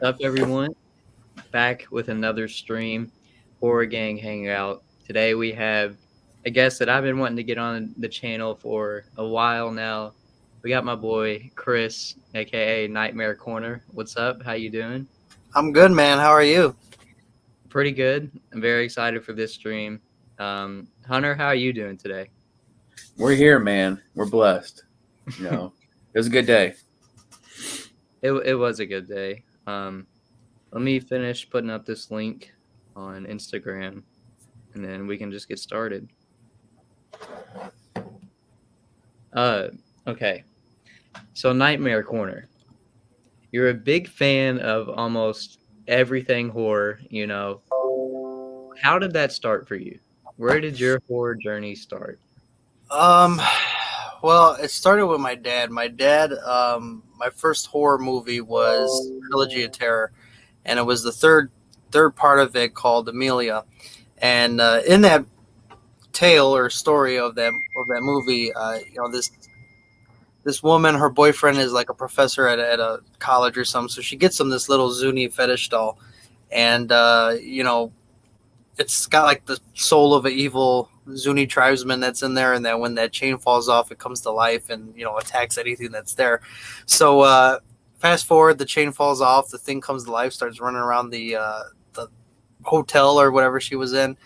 Up, everyone? Back with another stream, Horrorgang Hangout. Today we have a guest that I've been wanting to get on the channel for a while now. We got my boy Chris, aka Nightmare Corner. What's up? How you doing? I'm good, man. How are you? Pretty good. I'm very excited for this stream. Hunter, how are you doing today? We're here, man. We're blessed. It was a good day. It was a good day. Let me finish putting up this link on Instagram, and then we can just get started. Okay. So Nightmare Corner. You're a big fan of almost everything horror, How did that start for you? Where did your horror journey start? Well, it started with my dad. My first horror movie was Trilogy of Terror, and it was the third part of it called Amelia. And in that tale or story of that movie, this woman, her boyfriend is like a professor at a college or something, so she gets him this little Zuni fetish doll, and it's got like the soul of an evil Zuni tribesman that's in there, and then when that chain falls off, it comes to life and attacks anything that's there. So fast forward, the chain falls off, the thing comes to life, starts running around the hotel or whatever she was in,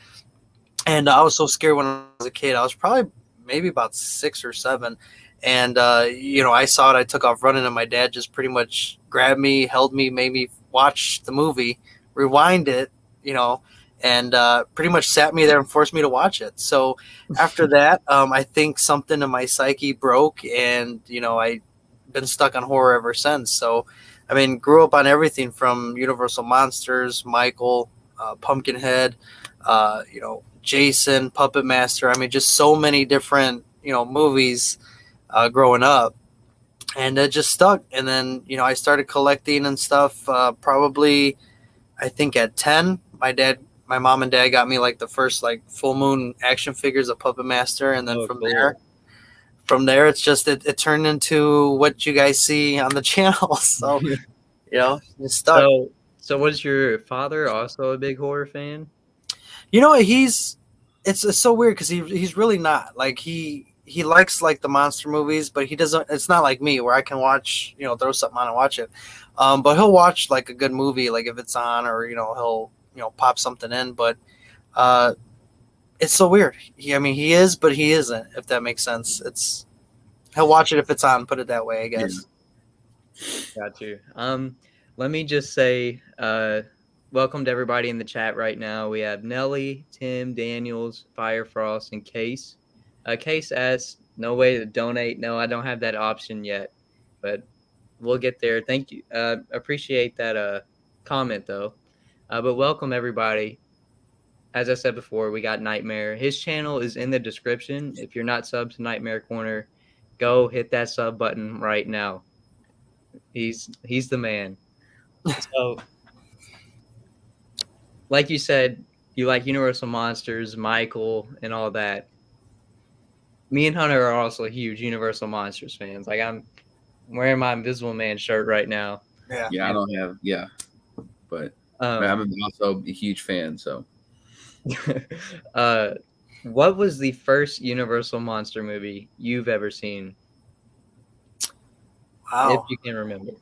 and I was so scared when I was a kid. I was probably maybe about 6 or 7, and I saw it. I took off running, and my dad just pretty much grabbed me, held me, made me watch the movie, rewind it, and pretty much sat me there and forced me to watch it. So after that, I think something in my psyche broke, and I've been stuck on horror ever since. So, I mean, grew up on everything from Universal Monsters, Michael, Pumpkinhead, Jason, Puppet Master. I mean, just so many different movies growing up, and it just stuck. And then I started collecting and stuff. Probably, I think at 10, my mom and dad got me like the first like full moon action figures of Puppet Master, and then from there it's just it turned into what you guys see on the channel. So it's stuck. So was your father also a big horror fan? It's so weird because he's really not. Like he likes like the monster movies, but he doesn't. It's not like me where I can watch throw something on and watch it. But he'll watch like a good movie, like if it's on, or he'll pop something in. But it's so weird. He is, but he isn't, if that makes sense. He'll watch it if it's on, put it that way, I guess. Got you. Let me just say welcome to everybody in the chat right now. We have Nelly, Tim, Daniels, Firefrost, and Case. Case asks, no way to donate. No, I don't have that option yet, but we'll get there. Thank you. Appreciate that comment, though. But welcome, everybody. As I said before, we got Nightmare. His channel is in the description. If you're not subbed to Nightmare Corner, go hit that sub button right now. He's the man. So, like you said, you like Universal Monsters, Michael, and all that. Me and Hunter are also huge Universal Monsters fans. Like, I'm wearing my Invisible Man shirt right now. Yeah, I don't have. Yeah, but I'm also a huge fan. So, what was the first Universal Monster movie you've ever seen? Wow. If you can remember.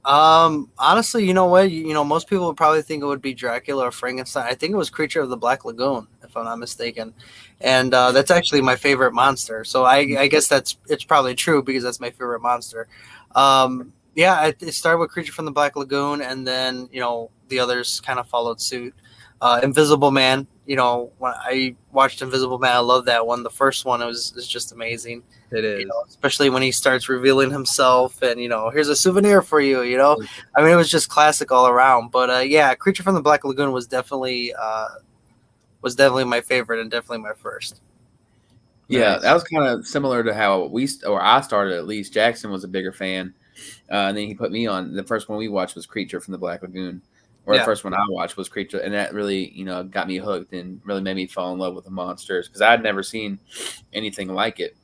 Honestly, you know what? Most people would probably think it would be Dracula or Frankenstein. I think it was Creature of the Black Lagoon, if I'm not mistaken. And that's actually my favorite monster. So I guess it's probably true because that's my favorite monster. It started with Creature from the Black Lagoon, and then the others kind of followed suit. Invisible Man. When I watched Invisible Man, I love that one. The first one is just amazing. It is, especially when he starts revealing himself, and here's a souvenir for you. I mean, it was just classic all around. But Creature from the Black Lagoon was definitely my favorite and definitely my first. Yeah, that was kind of similar to how I started. At least Jackson was a bigger fan, and then he put me on. The first one we watched was Creature from the Black Lagoon. Or the first one I watched was Creature, and that really, got me hooked and really made me fall in love with the monsters because I had never seen anything like it.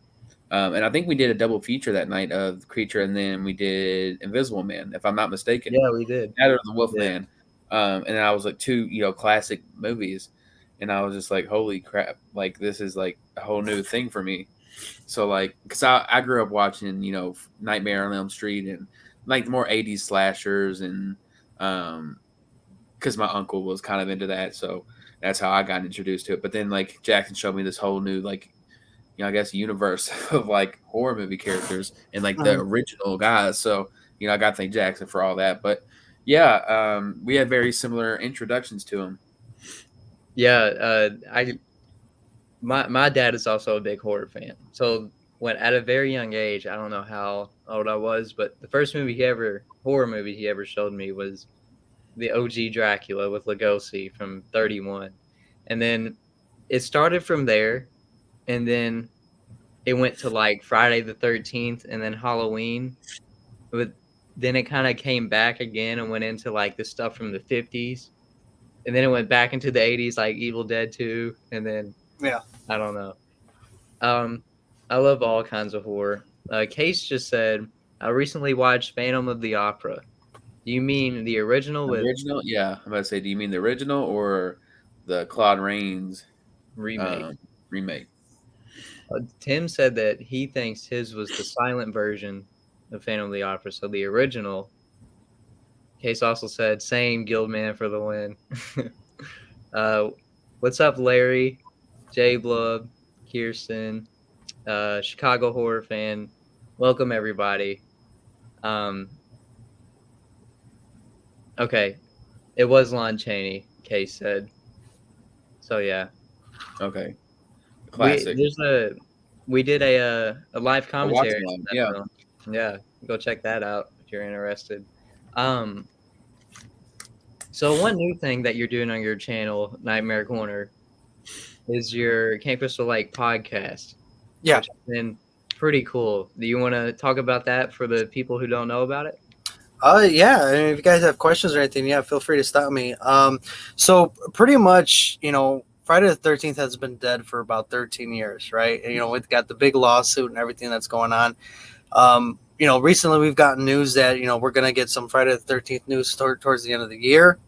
And I think we did a double feature that night of Creature, and then we did Invisible Man, if I'm not mistaken. Yeah, we did. That or the Wolfman. And then I was like 2, classic movies, and I was just like, holy crap! Like this is like a whole new thing for me. So like, because I grew up watching Nightmare on Elm Street and like more 80s slashers, and because my uncle was kind of into that, so that's how I got introduced to it. But then like Jackson showed me this whole new like I guess universe of like horror movie characters and like the original guys. So I got to thank Jackson for all that. But yeah, we had very similar introductions to him. Yeah, my dad is also a big horror fan. So when at a very young age, I don't know how old I was, but the first horror movie he ever showed me was the OG Dracula with Lugosi from 31. And then it started from there, and then it went to like Friday the 13th and then Halloween. But then it kind of came back again and went into like the stuff from the 50s. And then it went back into the 80s, like Evil Dead 2. And then, I don't know. I love all kinds of horror. Case just said, I recently watched Phantom of the Opera. Do you mean the original? Original? Yeah. I'm about to say, do you mean the original or the Claude Rains remake? Tim said that he thinks his was the silent version of Phantom of the Opera, so the original. Case also said, same Guildman for the win. What's up, Larry, J Blub, Kirsten, Chicago horror fan? Welcome, everybody. Okay, it was Lon Chaney, Case said. So, yeah. Okay. Classic. We did a live commentary. Yeah. Yeah, go check that out if you're interested. So one new thing that you're doing on your channel, Nightmare Corner, is your Camp Crystal Lake podcast. Yeah. Which has been pretty cool. Do you want to talk about that for the people who don't know about it? Yeah. I mean, if you guys have questions or anything, feel free to stop me. So pretty much, Friday the 13th has been dead for about 13 years, right? And, we've got the big lawsuit and everything that's going on. Recently we've gotten news that, we're going to get some Friday the 13th news towards the end of the year.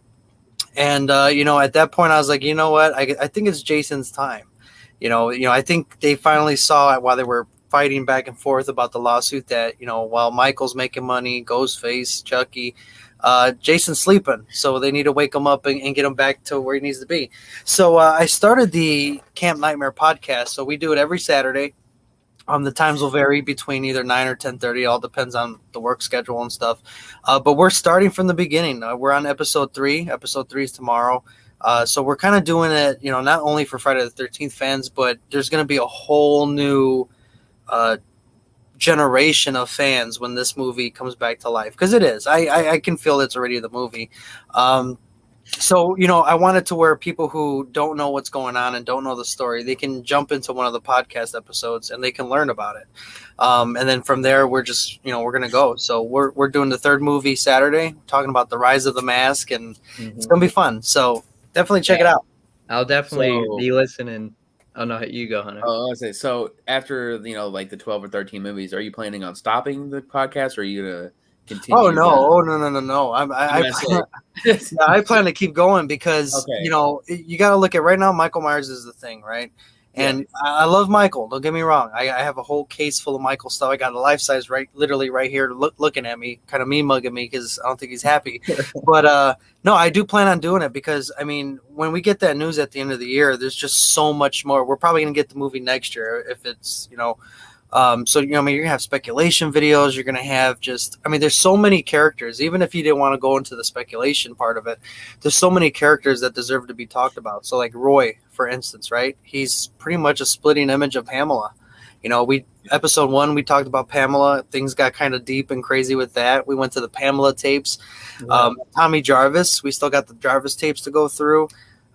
And, at that point I was like, you know what? I think it's Jason's time. I think they finally saw it while they were fighting back and forth about the lawsuit that, while Michael's making money, Ghostface, Chucky, Jason's sleeping. So they need to wake him up and get him back to where he needs to be. So I started the Camp Nightmare podcast. So we do it every Saturday. The times will vary between either 9 or 10:30. All depends on the work schedule and stuff. But we're starting from the beginning. We're on episode 3. Episode 3 is tomorrow. So we're kind of doing it, not only for Friday the 13th fans, but there's going to be a whole new generation of fans when this movie comes back to life. Because it is. I can feel it's already the movie. So, I wanted to where people who don't know what's going on and don't know the story, they can jump into one of the podcast episodes and they can learn about it. And then from there, we're just, we're going to go. So we're doing the 3rd movie Saturday, talking about the rise of the mask, and it's going to be fun. So definitely check it out. I'll definitely be listening. Oh, no, you go, Hunter. Oh, I was say, so after, like the 12 or 13 movies, are you planning on stopping the podcast, or are you going to continue? Oh, no. I plan to keep going because, you got to look at right now, Michael Myers is the thing, right? And I love Michael. Don't get me wrong. I have a whole case full of Michael stuff. I got a life size literally right here looking at me, kind of me mugging me because I don't think he's happy. But no, I do plan on doing it because, I mean, when we get that news at the end of the year, there's just so much more. We're probably going to get the movie next year if it's, so, you're going to have speculation videos. You're going to have there's so many characters. Even if you didn't want to go into the speculation part of it, there's so many characters that deserve to be talked about. So like Roy, for instance, right? He's pretty much a splitting image of Pamela. Episode 1, we talked about Pamela. Things got kind of deep and crazy with that. We went to the Pamela tapes. Tommy Jarvis, we still got the Jarvis tapes to go through.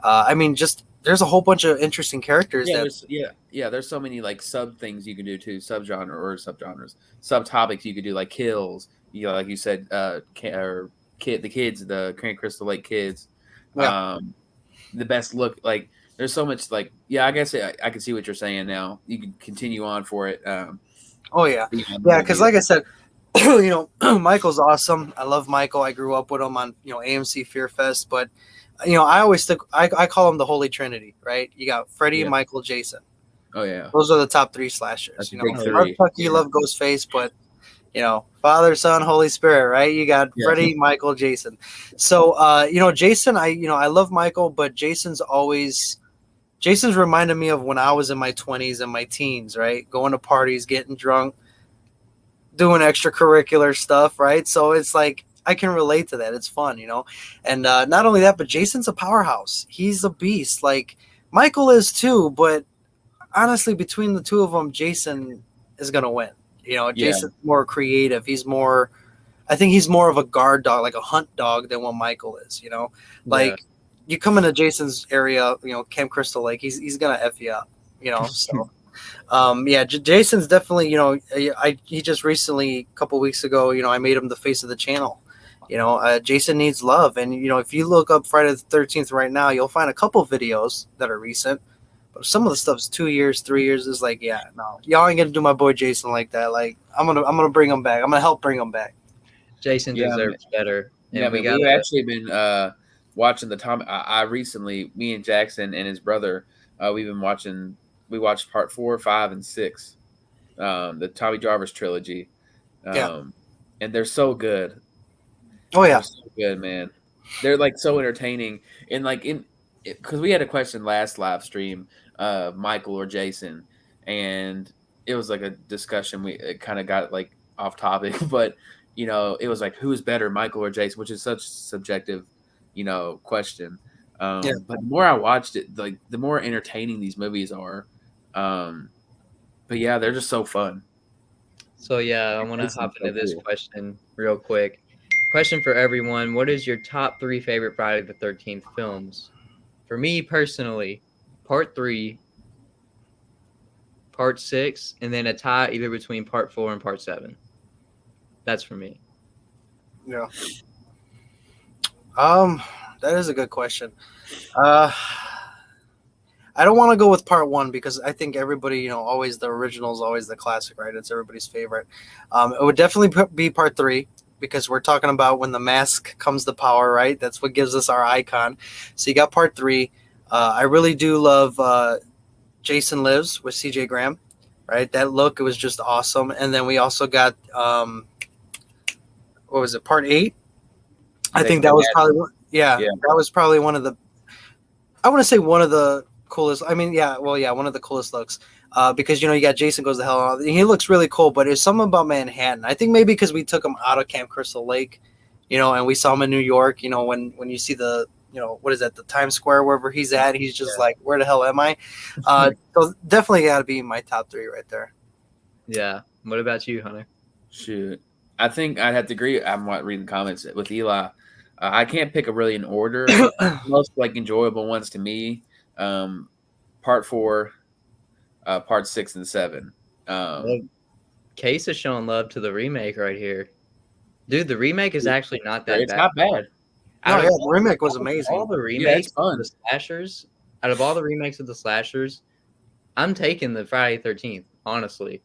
There's a whole bunch of interesting characters. There's so many like sub things you can do too, subgenres, subtopics you could do, like kills. Like you said, the kids, the Camp Crystal Lake kids, the best look. Like there's so much. Like I guess I can see what you're saying now. You can continue on for it. Oh yeah, beyond the yeah. movie. Because like I said, Michael's awesome. I love Michael. I grew up with him on AMC Fear Fest. But I always think I call him the Holy Trinity, right? You got Freddy, Yeah. Michael, Jason. Oh yeah, Those are the top 3 slashers. that's a big Mark three. Tucky, you love Ghostface, but Father, Son, Holy Spirit, right? You got Yeah. Freddy, Michael, Jason. So Jason, I love Michael, but Jason's reminded me of when I was in my 20s and my teens, right? Going to parties, getting drunk, doing extracurricular stuff, right? So it's like I can relate to that. It's fun, And not only that, but Jason's a powerhouse. He's a beast. Like Michael is too, but honestly, between the two of them, Jason is gonna win. Jason's more creative. I think he's more of a guard dog, like a hunt dog, than what Michael is. Like you come into Jason's area, Camp Crystal Lake, he's gonna f you up. So. Jason's definitely, he just recently, a couple weeks ago, I made him the face of the channel. Jason needs love. And, if you look up Friday the 13th right now, you'll find a couple videos that are recent. But some of the stuff's 2 years, 3 years. Is like, yeah, no, y'all ain't gonna do my boy Jason like that. Like, I'm gonna bring him back. I'm gonna help bring him back. Jason deserves better. And we've actually been watching the Tom. I recently, me and Jackson and his brother, we've been watching. We watched part 4, 5, and 6, the Tommy Jarvis trilogy. And they're so good. Oh yeah, they're so good, man. They're like so entertaining, and like because we had a question last live stream, Michael or Jason, and it was like a discussion. It kind of got like off topic, but it was like who's better, Michael or Jason, which is such a subjective, question. But the more I watched it, like the more entertaining these movies are. But yeah, they're just so fun. So yeah, I want to hop into this question real quick. Question for everyone: what is your top 3 favorite Friday the 13th films? For me personally, Part 3, Part 6, and then a tie either between Part 4 and Part 7. That's for me. Yeah. That is a good question. I don't want to go with Part 1 because I think everybody, always the original is always the classic, right? It's everybody's favorite. It would definitely be Part 3 because we're talking about when the mask comes to power, right? That's what gives us our icon. So you got Part 3. I really do love Jason Lives with CJ Graham, right? That look, it was just awesome. And then we also got, what was it, Part 8? I think that was probably one. Yeah, that was probably one of the, I want to say one of the coolest. I mean, one of the coolest looks. Because you got Jason Goes to Hell. He looks really cool, but it's something about Manhattan. I think maybe because we took him out of Camp Crystal Lake, and we saw him in New York. When you see the, what is that, the Times Square, wherever he's at, he's just like, where the hell am I? So definitely got to be my top 3 right there. Yeah. What about you, Hunter? Shoot, I think I'd have to agree. I'm reading the comments with Eli. I can't pick an order. Most like enjoyable ones to me, Part 4. Part 6 and 7. Case is showing love to the remake right here. Dude, the remake is actually not that bad. It's not bad. The remake was amazing. All the remakes of the slashers, out of all the remakes of the slashers, I'm taking the Friday 13th, honestly.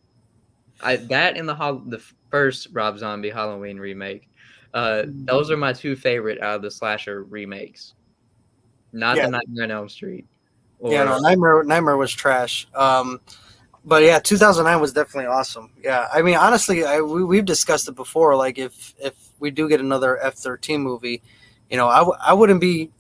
That and the first Rob Zombie Halloween remake. Those are my 2 favorite out of the slasher remakes. Not the Nightmare on Elm Street. Nightmare was trash. But yeah, 2009 was definitely awesome. Yeah, I mean, honestly, we've discussed it before. Like, if we do get another F-13 movie, I wouldn't be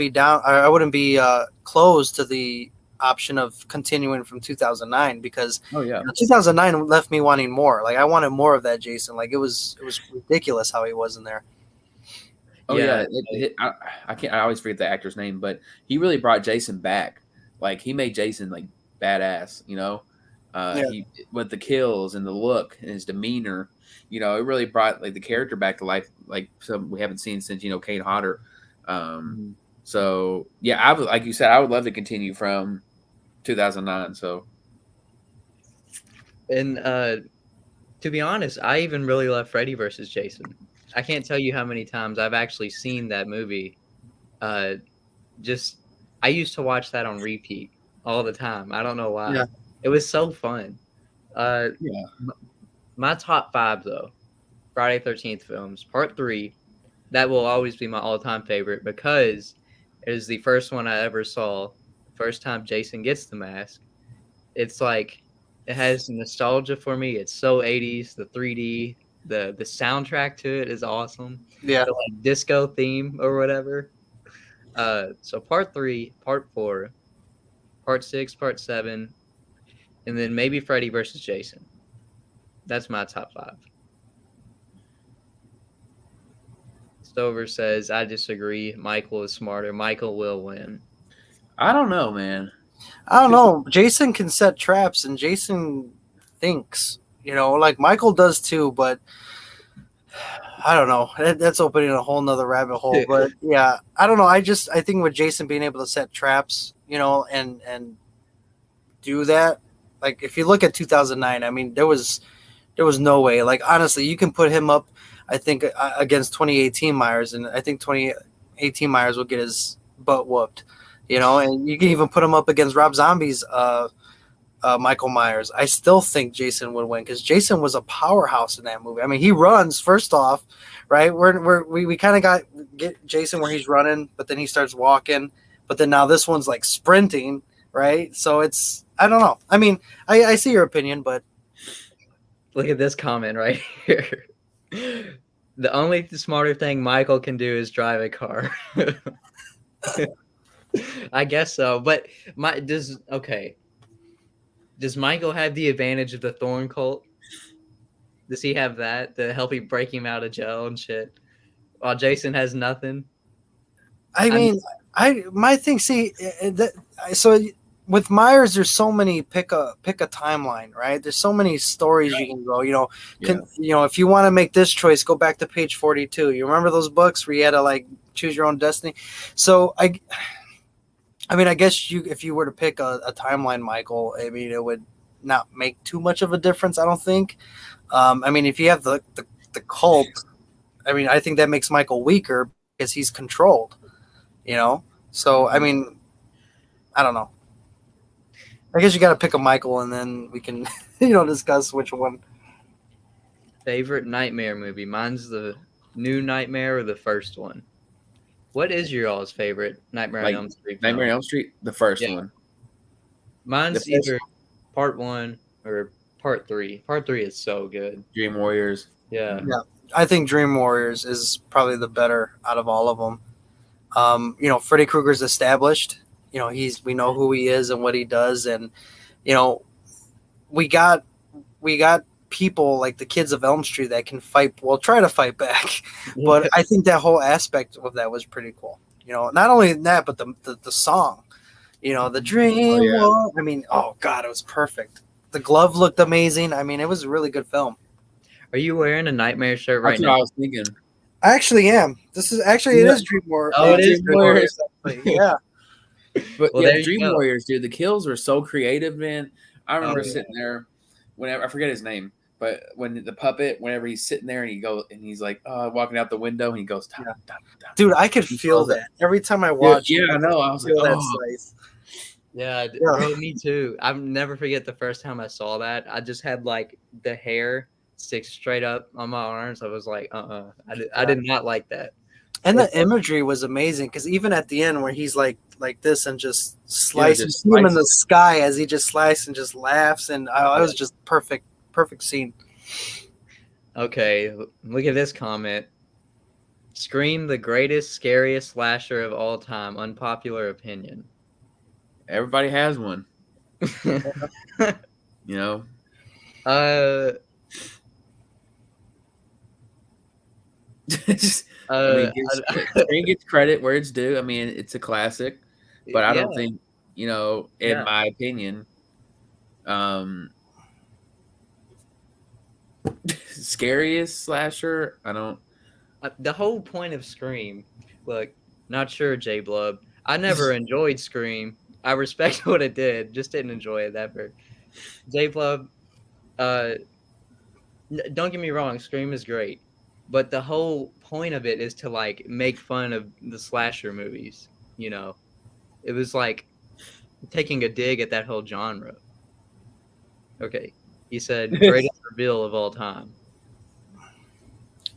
down. I wouldn't be closed to the option of continuing from 2009 because 2009 left me wanting more. Like, I wanted more of that Jason. Like, it was ridiculous how he was in there. Oh yeah, I always forget the actor's name, but he really brought Jason back. Like, he made Jason like badass, He, with the kills and the look and his demeanor, it really brought like the character back to life, like some we haven't seen since Kane Hodder. So yeah, I would, like you said, I would love to continue from 2009. So, and to be honest, I even really love Freddy versus Jason. I can't tell you how many times I've actually seen that movie. I used to watch that on repeat all the time. I don't know why. Yeah. It was so fun. My top 5 though, Friday 13th films, Part 3. That will always be my all-time favorite because it is the first one I ever saw. The first time Jason gets the mask. It's like it has nostalgia for me. It's so 80s. The 3D, the soundtrack to it is awesome. Yeah. The like disco theme or whatever. So Part 3, Part 4, Part 6, Part 7, and then maybe Freddy versus Jason. That's my top 5. Stover says, I disagree. Michael is smarter. Michael will win. I don't know, man. I don't know. Jason can set traps, and Jason thinks, like Michael does too, but I don't know. That's opening a whole nother rabbit hole. But yeah, I don't know. I think with Jason being able to set traps, and do that, like if you look at 2009, I mean, there was no way. Like honestly, you can put him up, I think, against 2018 Myers, and I think 2018 Myers will get his butt whooped. And you can even put him up against Rob Zombie's Michael Myers. I still think Jason would win because Jason was a powerhouse in that movie. I mean, he runs first off, right? We kind of get Jason where he's running, but then he starts walking. But then now this one's like sprinting, right? So it's, I don't know. I mean, I see your opinion, but look at this comment right here. The only smarter thing Michael can do is drive a car. I guess so, but does Michael have the advantage of the Thorn cult? Does he have that to help him break him out of jail and shit? While Jason has nothing. I mean, my thing. See, so with Myers, there's so many pick a timeline, right? There's so many stories you can go. If you want to make this choice, go back to page 42. You remember those books where you had to like choose your own destiny? So I mean, I guess if you were to pick a timeline, Michael, I mean, it would not make too much of a difference, I don't think. I mean, if you have the cult, I mean, I think that makes Michael weaker because he's controlled, So, I mean, I don't know. I guess you got to pick a Michael, and then we can, discuss which one. Favorite Nightmare movie? Mine's the new Nightmare or the first one. What is your all's favorite Nightmare on Elm Street? Nightmare on Elm Street, the first one. Mine's either Part 1 or Part 3. Part 3 is so good. Dream Warriors. Yeah. I think Dream Warriors is probably the better out of all of them. Freddy Krueger's established. We know who he is and what he does, and we got people like the kids of Elm Street that can fight. Well, try to fight back, but I think that whole aspect of that was pretty cool. Not only that, but the song. The Dream. Oh, yeah. I mean, oh god, it was perfect. The glove looked amazing. I mean, it was a really good film. Are you wearing a Nightmare shirt right now? That's what I was thinking. I actually am. This is actually it is Dream Warriors. Oh, it is Dream Warriors. Yeah. But yeah, Dream Warriors, dude. The kills were so creative, man. I remember sitting there whenever I forget his name, but when the puppet, whenever he's sitting there and he's like walking out the window and he goes, dun, dun, dun. Dude, I could feel that every time I watch. Yeah, I know. I was like, that slice. Yeah, bro, me too. I'll never forget the first time I saw that. I just had like the hair stick straight up on my arms. I was like, I did not like that. And the imagery was amazing because even at the end where he's like this and just slices him in the sky as he just slices and just laughs, and it was just perfect scene. Okay, look at this comment. Scream, the greatest, scariest slasher of all time. Unpopular opinion. Everybody has one. Scream gets credit where it's due. I mean, it's a classic, but I don't think, in my opinion, scariest slasher. I don't. The whole point of Scream, look, not sure, J Blub. I never enjoyed Scream. I respect what it did, just didn't enjoy it ever. J Blub, don't get me wrong, Scream is great. But the whole point of it is to like make fun of the slasher movies, It was like taking a dig at that whole genre. Okay. He said greatest reveal of all time.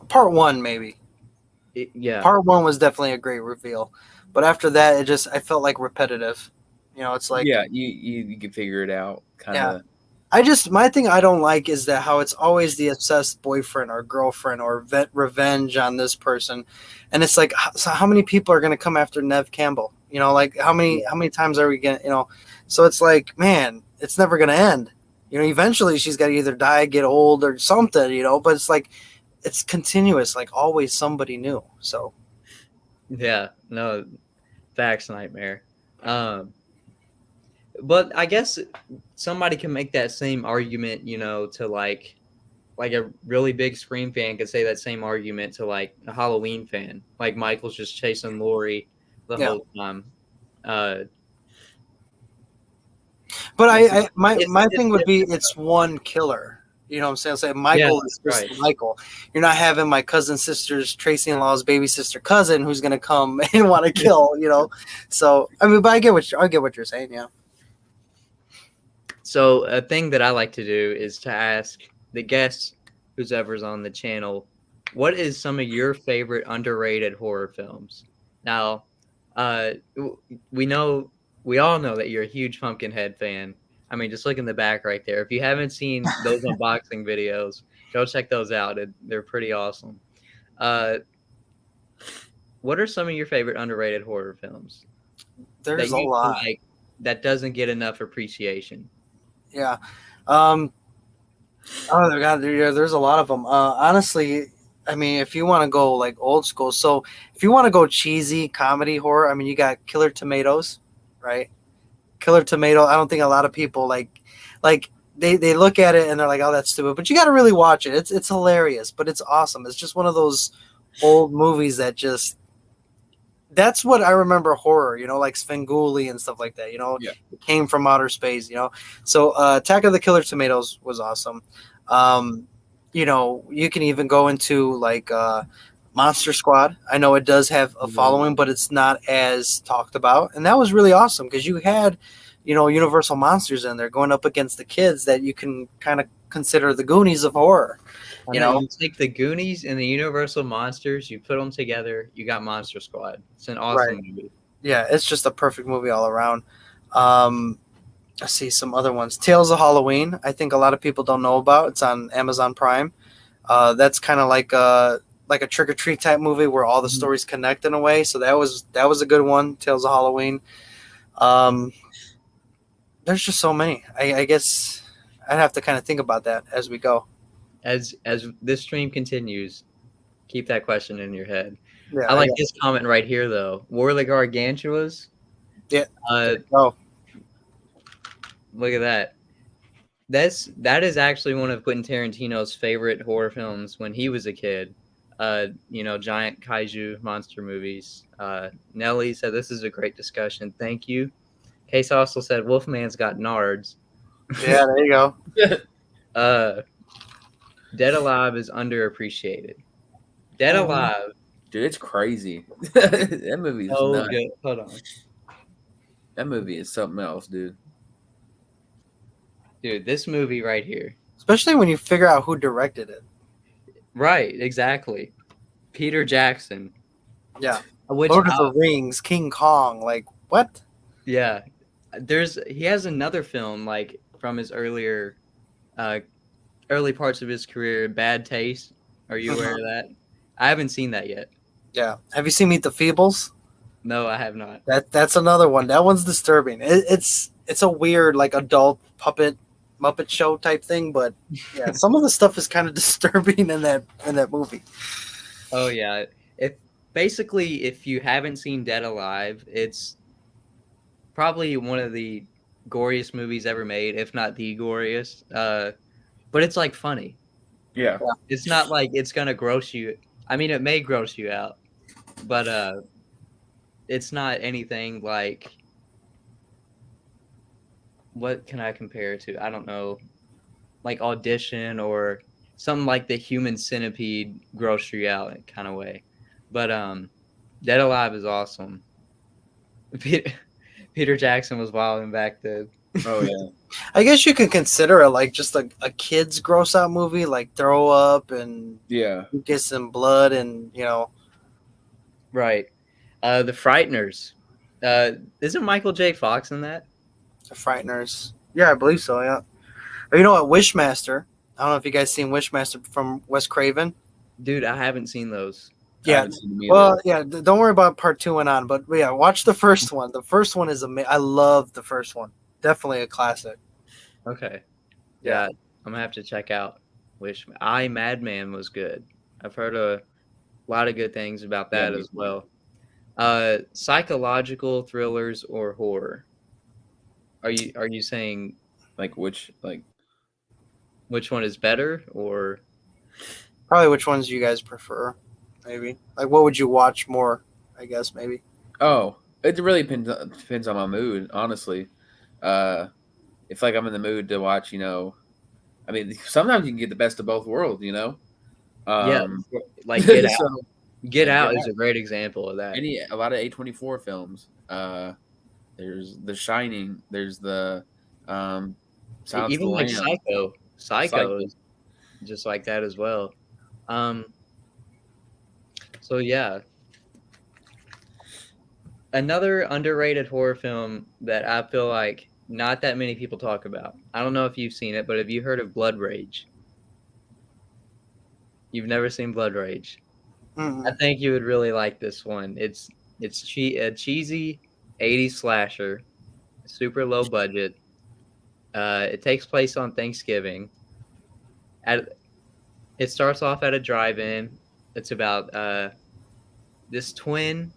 Part 1, maybe. Yeah. Part 1 was definitely a great reveal, but after that, I felt like repetitive. It's like you can figure it out, kind of. My thing I don't like is that how it's always the obsessed boyfriend or girlfriend or revenge on this person, and it's like, so how many people are gonna come after Nev Campbell? Like how many times are we gonna So it's like, man, it's never gonna end. Eventually she's got to either die, get old, or something. But it's like, it's continuous, like always somebody new. So yeah, no, facts nightmare. But I guess somebody can make that same argument, to like a really big Scream fan could say that same argument to like a Halloween fan. Like Michael's just chasing Laurie the whole time. But my thing would be, it's one killer. You know what I'm saying? Michael is just right. Michael. You're not having my cousin sister's Tracy-in-law's baby sister cousin who's gonna come and want to kill. So I mean, but I get what you're saying. Yeah. So a thing that I like to do is to ask the guests, whoever's on the channel, what is some of your favorite underrated horror films? Now, we all know that you're a huge Pumpkinhead fan. I mean, just look in the back right there. If you haven't seen those unboxing videos, go check those out. They're pretty awesome. What are some of your favorite underrated horror films? There's a lot. Like, that doesn't get enough appreciation. Yeah. Oh my God, there's a lot of them. Honestly, I mean, if you want to go like old school, so if you want to go cheesy comedy horror, I mean, you got Killer Tomatoes, right? Killer Tomato. I don't think a lot of people like they look at it and they're like, oh, that's stupid. But you got to really watch it. It's hilarious, but it's awesome. It's just one of those old movies that just, that's what I remember horror, like Svengoolie and stuff like that, It came from outer space, So Attack of the Killer Tomatoes was awesome. You can even go into like Monster Squad. I know it does have a following, but it's not as talked about. And that was really awesome because you had, Universal Monsters in there going up against the kids that you can kind of consider the Goonies of horror. You take the Goonies and the Universal Monsters, you put them together, you got Monster Squad. It's an awesome movie. Yeah, it's just a perfect movie all around. Let's see some other ones. Tales of Halloween, I think a lot of people don't know about. It's on Amazon Prime. That's kind of like a Trick or Treat type movie where all the stories connect in a way. So that was a good one. Tales of Halloween. There's just so many. I guess I'd have to kind of think about that as we go. As this stream continues, keep that question in your head. Yeah, I like this comment right here though. War the Gargantuas. Yeah. Look at that. That is actually one of Quentin Tarantino's favorite horror films when he was a kid. Giant kaiju monster movies. Nelly said this is a great discussion. Thank you. Case also said Wolfman's got nards. Yeah, there you go. Dead Alive is underappreciated. Dead Alive. Dude, it's crazy. That movie is nuts. Good. Hold on. That movie is something else, dude. Dude, this movie right here. Especially when you figure out who directed it. Right, exactly. Peter Jackson. Yeah. Lord of the Rings, King Kong, like what? Yeah. He has another film like from his early parts of his career, Bad Taste. Are you aware of that? I haven't seen that yet. Yeah. Have you seen Meet the Feebles? No, I have not. That's another one. That one's disturbing. It's a weird like adult puppet Muppet Show type thing, but yeah, some of the stuff is kind of disturbing in that movie. Oh yeah. If you haven't seen Dead Alive, it's probably one of the goriest movies ever made, if not the goriest. But it's like funny. Yeah. It's not like it's gonna gross you. I mean, it may gross you out, but it's not anything like. What can I compare it to? I don't know, like Audition or something like the Human Centipede gross you out kind of way. But Dead Alive is awesome. Peter Jackson was wilding back then. Oh yeah. I guess you could consider it like just a kid's gross out movie, like throw up and Yeah. you get some blood and Right. The Frighteners. Isn't Michael J. Fox in that? the Frighteners. Yeah, I believe so. Yeah. Or you know what, Wishmaster. I don't know if you guys seen Wishmaster from Wes Craven. Dude, I haven't seen those. I Yeah. haven't seen them either. Well, yeah. Don't worry about part 2 and on, but yeah, watch the first one. The first one is amazing. I love the first one. Definitely a classic. Okay. Yeah, I'm gonna have to check out Madman was good. I've heard a lot of good things about that as well. Psychological thrillers or horror? Are you saying like which one is better or Probably which ones you guys prefer, maybe. Like what would you watch more, I guess, maybe. Oh, it really depends on my mood, honestly. If like I'm in the mood to watch, I mean, sometimes you can get the best of both worlds, yeah, like Get Out. So, Get Out is a great example of that. a lot of A24 films. There's The Shining. There's the Silence Even of the like Lambs. Psycho is just like that as well. So yeah, another underrated horror film that I feel like not that many people talk about. I don't know if you've seen it, but have you heard of Blood Rage? You've never seen Blood Rage? Mm-mm. I think you would really like this one. It's a cheesy 80s slasher, super low budget. It takes place on Thanksgiving. It starts off at a drive-in. It's about this twin.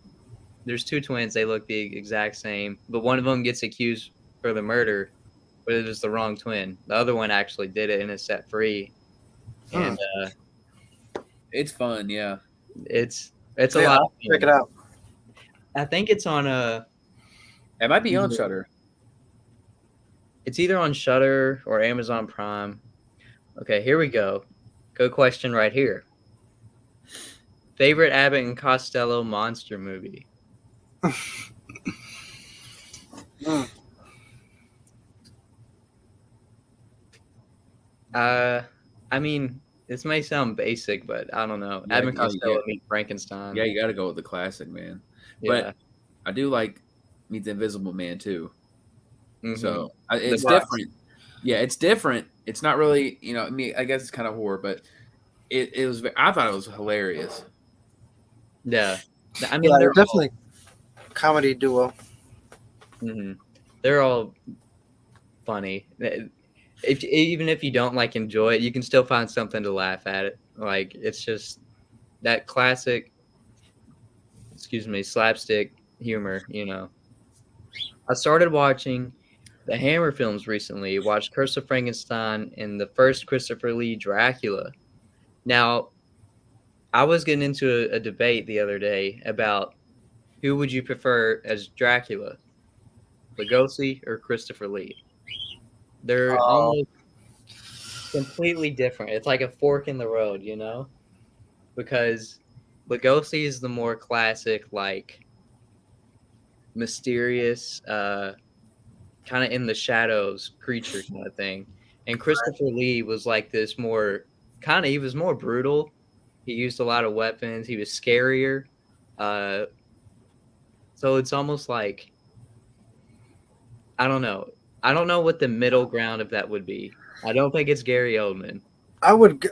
There's two twins. They look the exact same, but one of them gets accused for the murder, but it was the wrong twin. The other one actually did it and is set free. And it's fun, yeah. It's a lot of fun. Check it out. I think it's on It might be on Shudder. It's either on Shudder or Amazon Prime. Okay, here we go. Good question right here. Favorite Abbott and Costello monster movie? I mean, this may sound basic, but I don't know. Abbott and Costello Meet Frankenstein. Yeah, you got to go with the classic, man. Yeah. But I do like Meet the Invisible Man too. Mm-hmm. So it's different. Yeah, it's different. It's not really, I mean, I guess it's kind of horror, but it was. I thought it was hilarious. Yeah, I mean, they're definitely comedy duo. Mm-hmm. They're all funny. Even if you don't enjoy it, you can still find something to laugh at it. Like it's just that classic, slapstick humor. I started watching the Hammer films recently. Watched Curse of Frankenstein and the first Christopher Lee Dracula. Now, I was getting into a debate the other day about who would you prefer as Dracula, Lugosi or Christopher Lee. They're almost completely different. It's like a fork in the road, because Lugosi is the more classic, mysterious, kind of in the shadows creature kind of thing. And Christopher Lee was like this more he was more brutal. He used a lot of weapons. He was scarier. So it's almost like, I don't know. I don't know what the middle ground of that would be. I don't think it's Gary Oldman. I would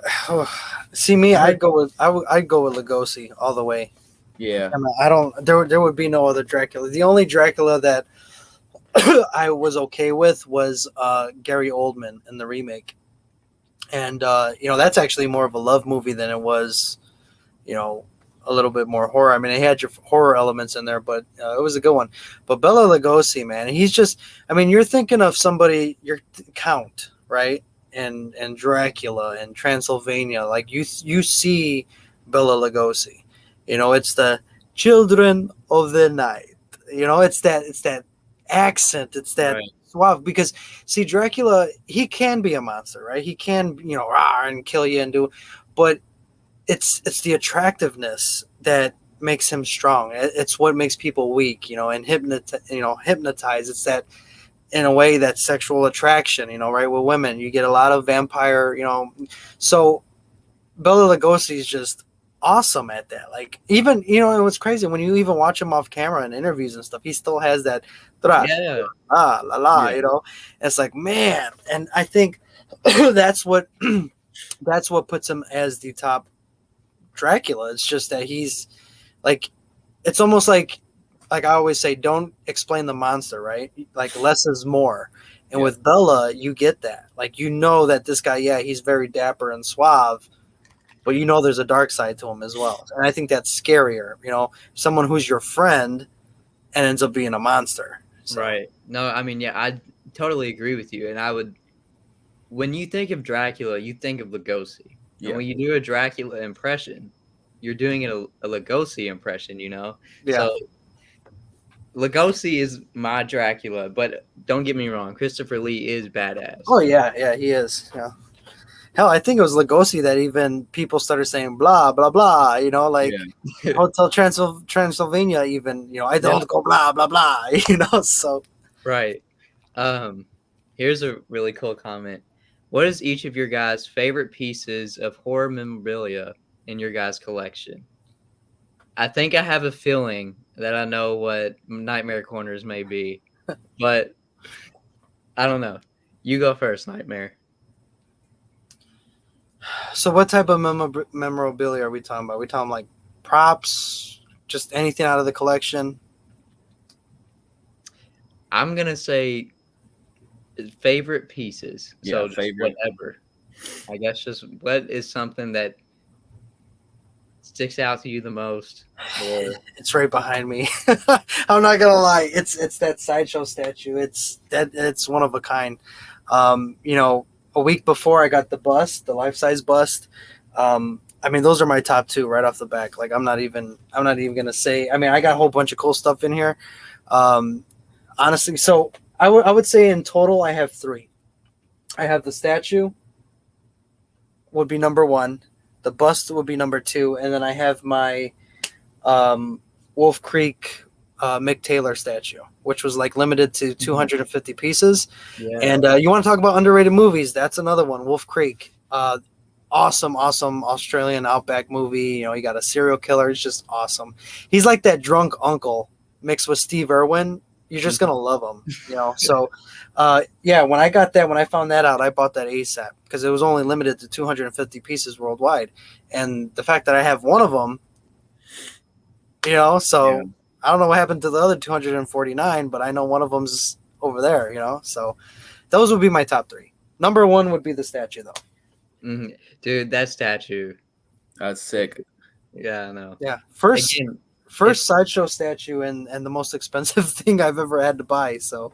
see me. I'd go with Lugosi all the way. Yeah. I don't. There would be no other Dracula. The only Dracula that I was okay with was Gary Oldman in the remake, and that's actually more of a love movie than it was, a little bit more horror. I mean, it had your horror elements in there, but it was a good one. But Bela Lugosi, man, he's just. I mean, you're thinking of somebody, your Count, right? And Dracula and Transylvania, like you see Bela Lugosi. It's the children of the night. It's that accent. It's that suave. Because see, Dracula, he can be a monster, right? He can, roar and kill you and do, but it's the attractiveness that makes him strong. It's what makes people weak, and hypnotize. It's that in a way that's sexual attraction, right? With women, you get a lot of vampire, so Bela Lugosi is just awesome at that. Like, even, and what's crazy, when you even watch him off camera in interviews and stuff, he still has that Yeah. la la, it's like, man. And I think that's what puts him as the top Dracula. It's just that he's like, it's almost like I always say, don't explain the monster, right? Like, less is more. And with Bella, you get that. Like, that this guy, he's very dapper and suave, but there's a dark side to him as well. And I think that's scarier, someone who's your friend and ends up being a monster. So. Right. No, I mean, I totally agree with you. And when you think of Dracula, you think of Lugosi. Yeah. And when you do a Dracula impression, you're doing a Lugosi impression, Yeah. So Lugosi is my Dracula, but don't get me wrong, Christopher Lee is badass. Oh, yeah, he is. Yeah. Hell, I think it was Lugosi that even people started saying blah, blah, blah, Hotel Transylvania even, I don't go blah, blah, blah, so. Right. Here's a really cool comment. What is each of your guys' favorite pieces of horror memorabilia in your guys' collection? I think I have a feeling that I know what Nightmare Corners may be, but I don't know. You go first, Nightmare. So what type of memorabilia are we talking about? Are we talking like props, just anything out of the collection? I'm going to say favorite pieces. Yeah, so favorite. Whatever. I guess just what is something that sticks out to you the most? Or... It's right behind me. I'm not gonna lie. It's that sideshow statue. It's one of a kind. A week before I got the bust, the life-size bust. I mean, those are my top two right off the back. Like, I'm not even gonna say. I mean, I got a whole bunch of cool stuff in here. Honestly, so I would say in total I have three. I have the statue. Would be number one. The bust would be number two, and then I have my Wolf Creek Mick Taylor statue, which was like limited to 250 pieces. Yeah. And you want to talk about underrated movies? That's another one. Wolf Creek, awesome Australian outback movie. You got a serial killer. It's just awesome. He's like that drunk uncle mixed with Steve Irwin. You're just gonna love him, So, when I found that out, I bought that ASAP because it was only limited to 250 pieces worldwide, and the fact that I have one of them, so I don't know what happened to the other 249, but I know one of them's over there, So, those would be my top three. Number one would be the statue, though. Mm-hmm. Dude, that statue. That's sick. Yeah, I know. Yeah, First sideshow statue and the most expensive thing I've ever had to buy. So,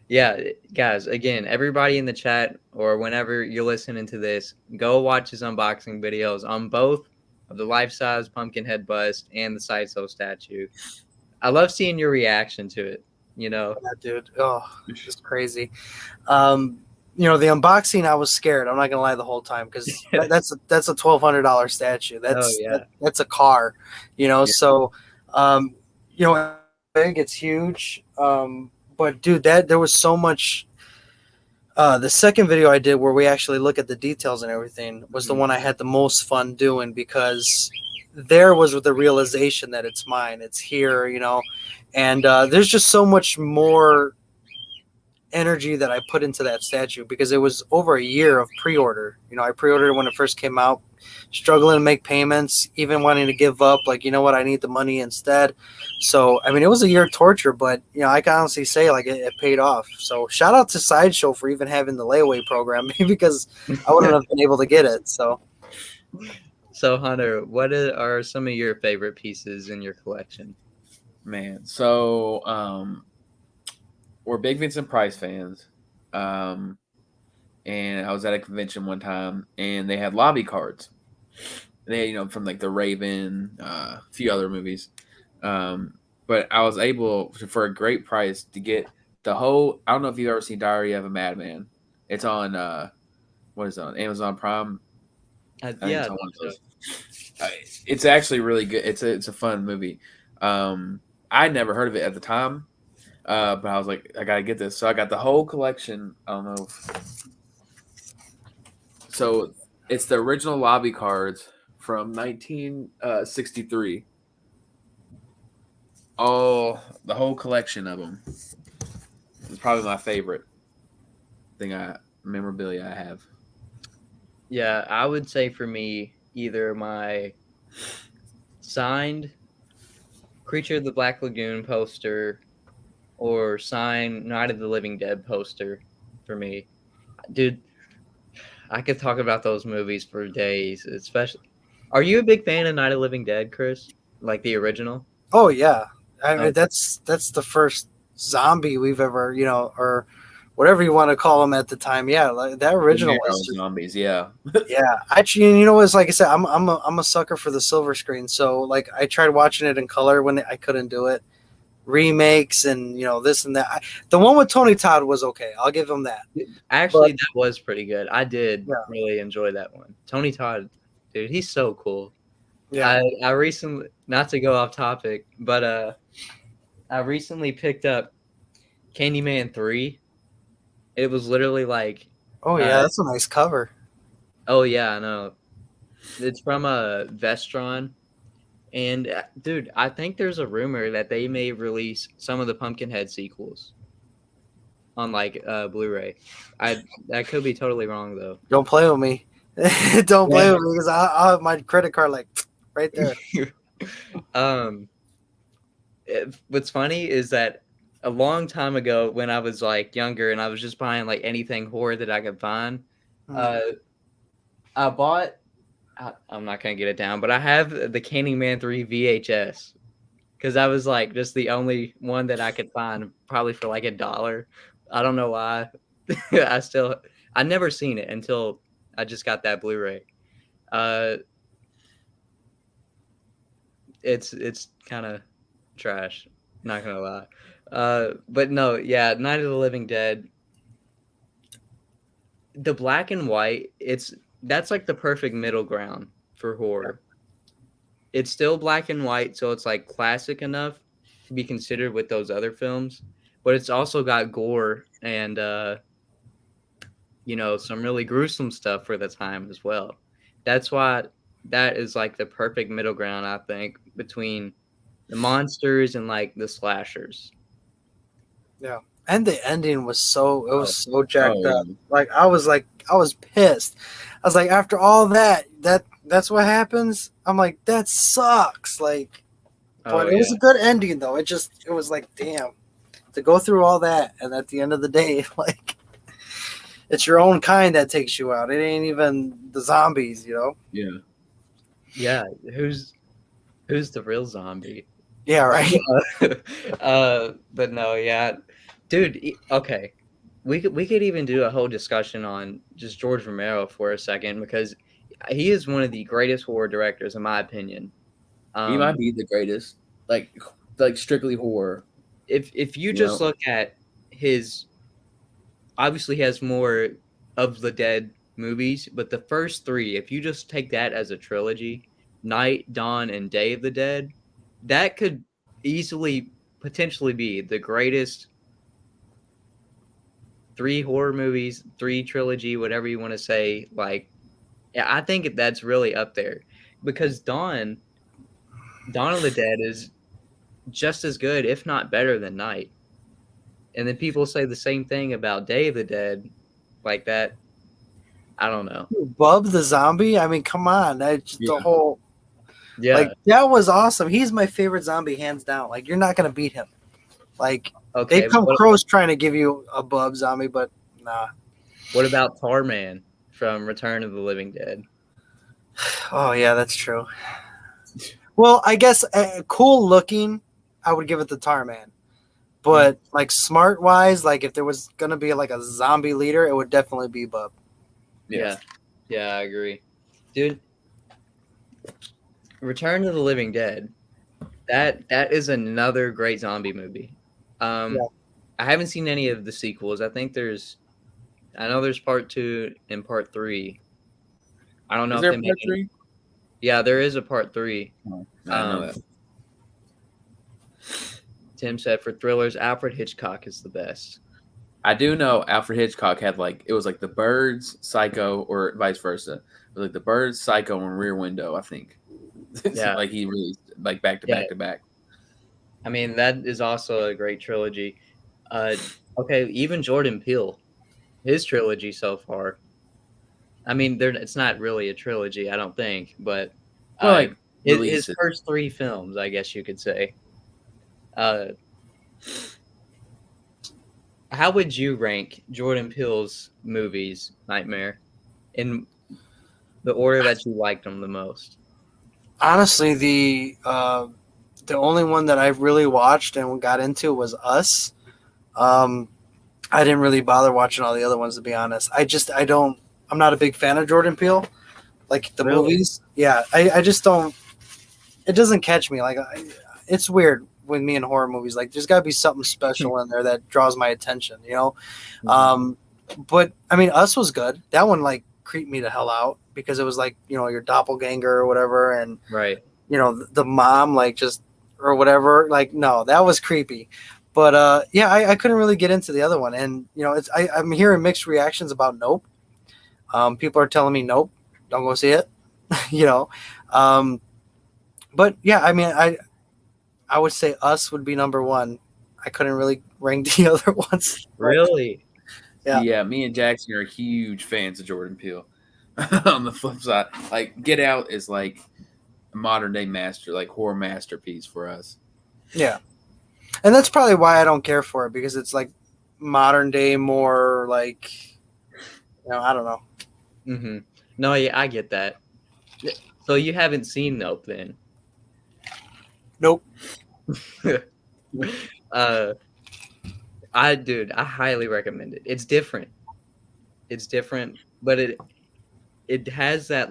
yeah, guys, again, everybody in the chat or whenever you're listening to this, go watch his unboxing videos on both of the life-size pumpkin head bust and the sideshow statue. I love seeing your reaction to it, Yeah, dude. Oh, it's crazy. The unboxing, I was scared. I'm not gonna lie the whole time because that's a $1,200 statue. That's a car, Yeah. So, big, it's huge. But dude, there was so much. The second video I did where we actually look at the details and everything was the one I had the most fun doing because there was the realization that it's mine. It's here, and there's just so much more energy that I put into that statue because it was over a year of pre-order. I pre-ordered it when it first came out, struggling to make payments, even wanting to give up. Like, I need the money instead. So, I mean, it was a year of torture, but I can honestly say like it paid off. So shout out to Sideshow for even having the layaway program because I wouldn't have been able to get it. So Hunter, what are some of your favorite pieces in your collection? Man, so we're big Vincent Price fans. And I was at a convention one time and they had lobby cards. They, from like The Raven, a few other movies. But I was able to, for a great price, to get the whole, I don't know if you've ever seen Diary of a Madman. It's on, what is it on? Amazon Prime? Yeah. It's actually really good. It's a fun movie. I'd never heard of it at the time. But I was like, I gotta get this. So I got the whole collection. I don't know. So it's the original lobby cards from 1963. Oh, the whole collection of them. It's probably my favorite memorabilia I have. Yeah, I would say for me, either my signed Creature of the Black Lagoon poster or signed Night of the Living Dead poster for me. Dude, I could talk about those movies for days, especially. Are you a big fan of Night of the Living Dead, Chris? Like the original? Oh yeah, I mean Okay. that's the first zombie we've ever, or whatever you want to call them at the time. Yeah, like that original Romero was just, zombies, yeah. yeah. Actually, it's like I said, I'm a sucker for the silver screen. So like I tried watching it in color when I couldn't do it. Remakes and this and that. The one with Tony Todd was okay. I'll give him that. Actually, that was pretty good. I did Yeah. really enjoy that one. Tony Todd, dude, he's so cool. Yeah. I recently, not to go off topic, but I recently picked up Candyman 3. It was literally like, Oh yeah, that's a nice cover. oh yeah, I know. It's from a Vestron. And dude, I think there's a rumor that they may release some of the Pumpkinhead sequels on like Blu-ray. That could be totally wrong though. Don't play with me. Don't play with me because I'll have my credit card like right there. What's funny is that a long time ago when I was like younger and I was just buying like anything horror that I could find, I bought. I'm not gonna get it down, but I have the Candyman 3 VHS because I was like just the only one that I could find, probably for like $1. I don't know why. I never seen it until I just got that Blu-ray. It's kind of trash, not gonna lie. But no, yeah, Night of the Living Dead. The black and white, that's like the perfect middle ground for horror. It's still black and white, so it's like classic enough to be considered with those other films, but it's also got gore and some really gruesome stuff for the time as well. That's why that is like the perfect middle ground, I think, between the monsters and like the slashers. Yeah. And the ending was so jacked up. Yeah. Like I was pissed. I was like, after all that's what happens. I'm like, that sucks. Like, but it was a good ending though. It was like, damn, to go through all that, and at the end of the day, like, it's your own kind that takes you out. It ain't even the zombies, Yeah. Yeah. Who's the real zombie? Yeah, right. But no, yeah. Dude, okay. We could even do a whole discussion on just George Romero for a second because he is one of the greatest horror directors in my opinion. He might be the greatest, like strictly horror. If you just look at his, obviously he has more of the Dead movies, but the first 3, if you just take that as a trilogy, Night, Dawn, and Day of the Dead, that could easily potentially be the greatest 3 horror movies, 3 trilogy, whatever you want to say. Like, yeah, I think that's really up there because Dawn of the Dead is just as good, if not better, than Night. And then people say the same thing about Day of the Dead, like that. I don't know. Bub the zombie. I mean, come on, that's the whole. Yeah, like that was awesome. He's my favorite zombie, hands down. Like you're not gonna beat him. Like they come close trying to give you a Bub zombie, but nah. What about Tarman from Return of the Living Dead? Oh yeah, that's true. Well, I guess cool looking, I would give it to Tarman. But like smart wise, like if there was gonna be like a zombie leader, it would definitely be Bub. Yeah, I agree, dude. Return of the Living Dead. That is another great zombie movie. I haven't seen any of the sequels. I know there's part 2 and part 3. I don't know if they part 3. Yeah, there is a part 3. Oh, I know that. Tim said for thrillers, Alfred Hitchcock is the best. I do know Alfred Hitchcock had it was like The Birds, Psycho, or vice versa. It was like The Birds, Psycho, and Rear Window, I think. Yeah. Like he released back to back to back. I mean, that is also a great trilogy. Okay, even Jordan Peele, his trilogy so far. I mean, it's not really a trilogy, I don't think, but his first 3 films, I guess you could say. How would you rank Jordan Peele's movies, Nightmare, in the order that you liked them the most? Honestly, the only one that I really watched and got into was Us. I didn't really bother watching all the other ones, to be honest. I'm not a big fan of Jordan Peele, like the movies. Yeah, I just don't. It doesn't catch me. It's weird with me in horror movies. Like, there's got to be something special in there that draws my attention, you know. Mm-hmm. But I mean, Us was good. That one creeped me the hell out because it was your doppelganger or whatever, and right, the mom or whatever. No, that was creepy. But I couldn't really get into the other one, and I'm hearing mixed reactions about Nope. People are telling me Nope, don't go see it. But yeah, I mean, I would say Us would be number one. I couldn't really rank the other ones. Really? Yeah. Me and Jackson are huge fans of Jordan Peele. On the flip side, Get Out is like a modern day horror masterpiece for us. Yeah. And that's probably why I don't care for it, because it's modern day, more I don't know. Mm-hmm. No, yeah, I get that. So you haven't seen Nope then? Nope. I highly recommend it. It's different. But it has that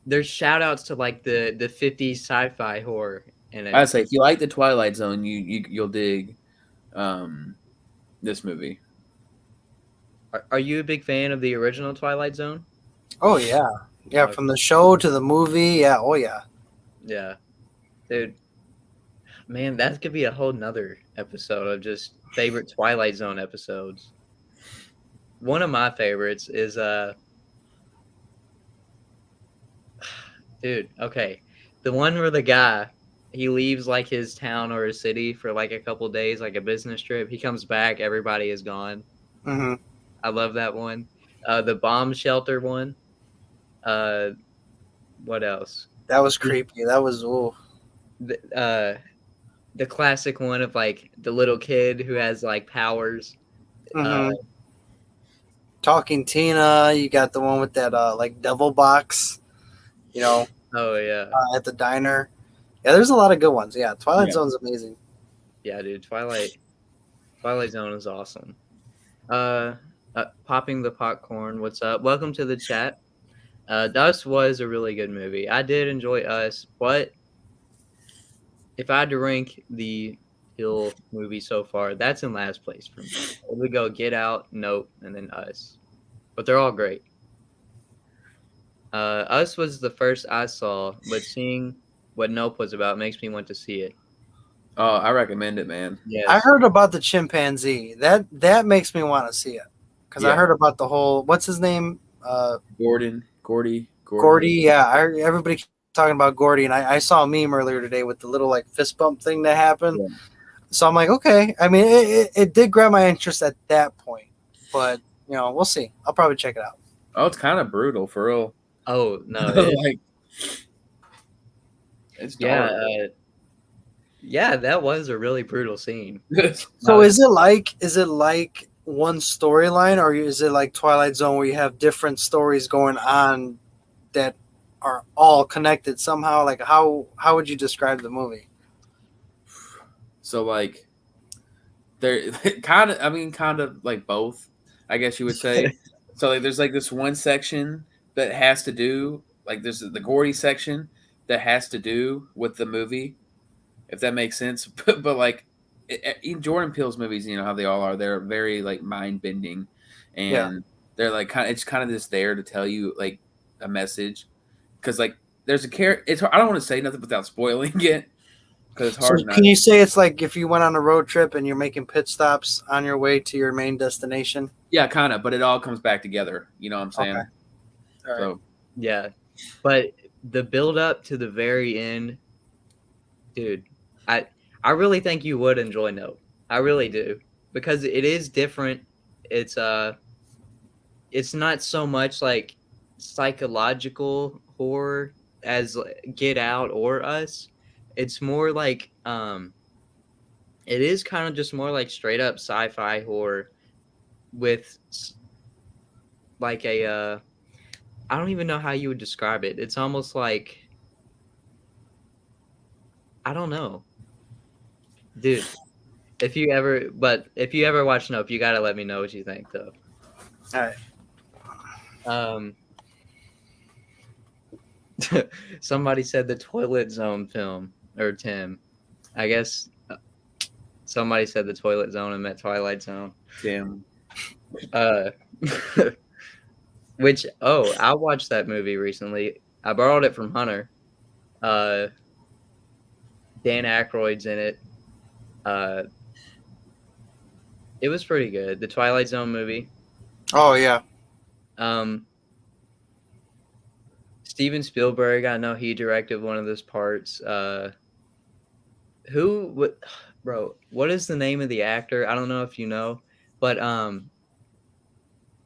there's shout outs to the 50s sci-fi horror in it. I'd say if you like the Twilight Zone, you'll dig this movie. Are you a big fan of the original Twilight Zone? Oh yeah. Yeah, from the show to the movie. Yeah, oh yeah. Yeah. Dude. Man, that could be a whole nother episode of just favorite Twilight Zone episodes. One of my favorites is dude, okay. The one where the guy, he leaves his town or his city for a couple days, a business trip. He comes back, everybody is gone. Mm-hmm. I love that one. The bomb shelter one. What else? That was creepy. That was the classic one of the little kid who has powers. Mm-hmm. Talking Tina. You got the one with that devil box. Oh yeah. At the diner. Yeah, there's a lot of good ones. Yeah, Twilight Zone's amazing. Yeah, dude, Twilight Zone is awesome. Popping the popcorn. What's up? Welcome to the chat. Us was a really good movie. I did enjoy Us, but if I had to rank the Peele movie so far, that's in last place for me. It would go Get Out, Nope, and then Us. But they're all great. Us was the first I saw, but seeing what Nope was about makes me want to see it. Oh, I recommend it, man. Yes. I heard about the chimpanzee. That makes me want to see it. Because I heard about the whole, what's his name? Gordy. Yeah, everybody keeps talking about Gordy, and I saw a meme earlier today with the little fist bump thing that happened. Yeah. So I'm like, okay. I mean, it did grab my interest at that point, but we'll see. I'll probably check it out. Oh, it's kind of brutal for real. Oh no, it's dark. Yeah, that was a really brutal scene. So is it like one storyline, or is it like Twilight Zone where you have different stories going on that are all connected somehow? How would you describe the movie? So they're kind of like both, I guess you would say. So there's this one section that has to do there's the Gordy section that has to do with the movie, if that makes sense. But in Jordan Peele's movies, you know how they all are. They're very mind bending, and they're it's kind of just there to tell you a message. Because there's a character. I don't want to say nothing without spoiling it. because it's So hard. can you say it's like if you went on a road trip and you're making pit stops on your way to your main destination? Yeah, kind of, but it all comes back together. You know what I'm saying? Okay. All right. So Yeah, but the build up to the very end, dude, I really think you would enjoy Nope. I really do, because it is different. It's not so much like psychological horror as Get Out or Us. It's more like it is kind of just more like straight up sci-fi horror with like a I don't even know how you would describe it. It's almost like, I don't know. Dude, if you ever watch Nope, you gotta let me know what you think though. All right. Somebody said the Toilet Zone film, or Tim. I guess somebody said the Toilet Zone and meant Twilight Zone. damn. Which I watched that movie recently. I borrowed it from Hunter. Dan Aykroyd's in it. It was pretty good. The Twilight Zone movie. Oh yeah. Steven Spielberg, I know he directed one of those parts. Bro, what is the name of the actor? I don't know if you know, but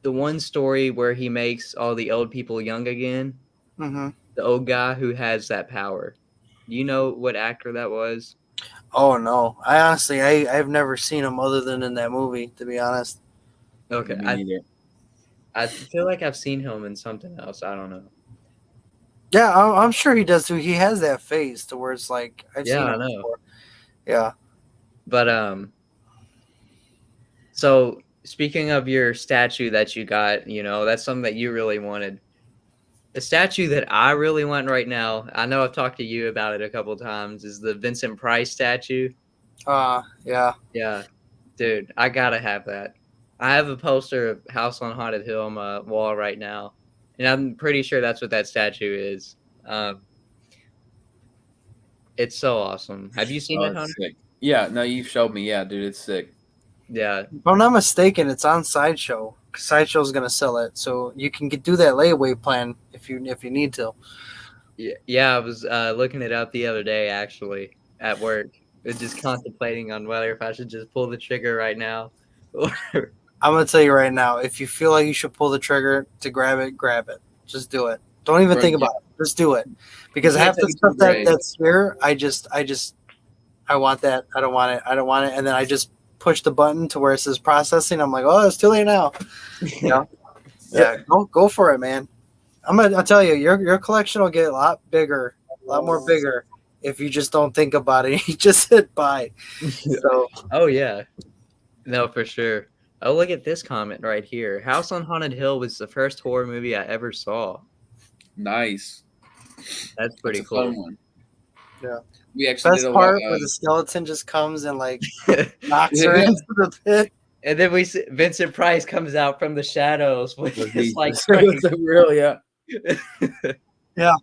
the one story where he makes all the old people young again. Mm-hmm. The old guy who has that power. Do you know what actor that was? Oh no, I've never seen him other than in that movie, to be honest. Okay, Me neither. I feel like I've seen him in something else. I don't know. Yeah, I'm sure he does too. He has that face to where it's like I've seen him I know. before. Yeah. But so speaking of your statue that you got, that's something that you really wanted. The statue that I really want right now, I know I've talked to you about it a couple times, is the Vincent Price statue. Yeah. Yeah, dude, I gotta have that. I have a poster of House on Haunted Hill on my wall right now, and I'm pretty sure that's what that statue is. It's so awesome. Have you seen it, Hunter? Sick. Yeah, no, you've showed me. Yeah, dude, it's sick. Yeah. If I'm not mistaken, it's on Sideshow. Sideshow's gonna sell it, so you can do that layaway plan if you need to. Yeah, I was looking it up the other day actually at work. Just contemplating on whether if I should just pull the trigger right now. I'm gonna tell you right now, if you feel like you should pull the trigger to grab it. Just do it. Don't even think about it. Just do it. Because half the stuff that's here, I want that. I don't want it. And then I just push the button to where it says processing. I'm like, oh, it's too late now. You know? Yeah, go for it, man. I'll tell you, your collection will get a lot more bigger if you just don't think about it. You just hit buy. So. Oh yeah, no, for sure. Oh, look at this comment right here. House on Haunted Hill was the first horror movie I ever saw. Nice. That's pretty That's a cool. fun one. Yeah. We actually Best did a part lot, where the skeleton just comes and like knocks her into the pit. And then we see Vincent Price comes out from the shadows with his like real, yeah. Yeah.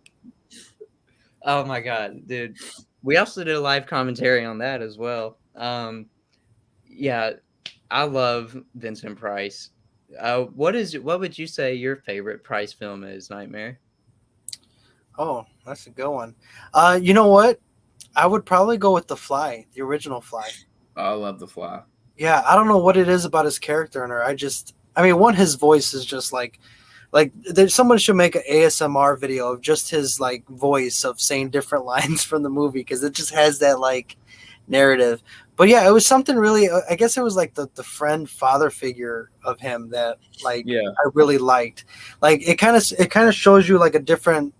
Oh my god, dude. We also did a live commentary on that as well. Yeah, I love Vincent Price. What would you say your favorite Price film is, Nightmare? Oh, that's a good one. You know what? I would probably go with The Fly, the original Fly. I love The Fly. Yeah, I don't know what it is about his character in her. One, his voice is just like someone should make an ASMR video of just his like voice of saying different lines from the movie because it just has that like narrative. But yeah, it was something really. I guess it was like the friend father figure of him that I really liked. Like it kind of shows you like a different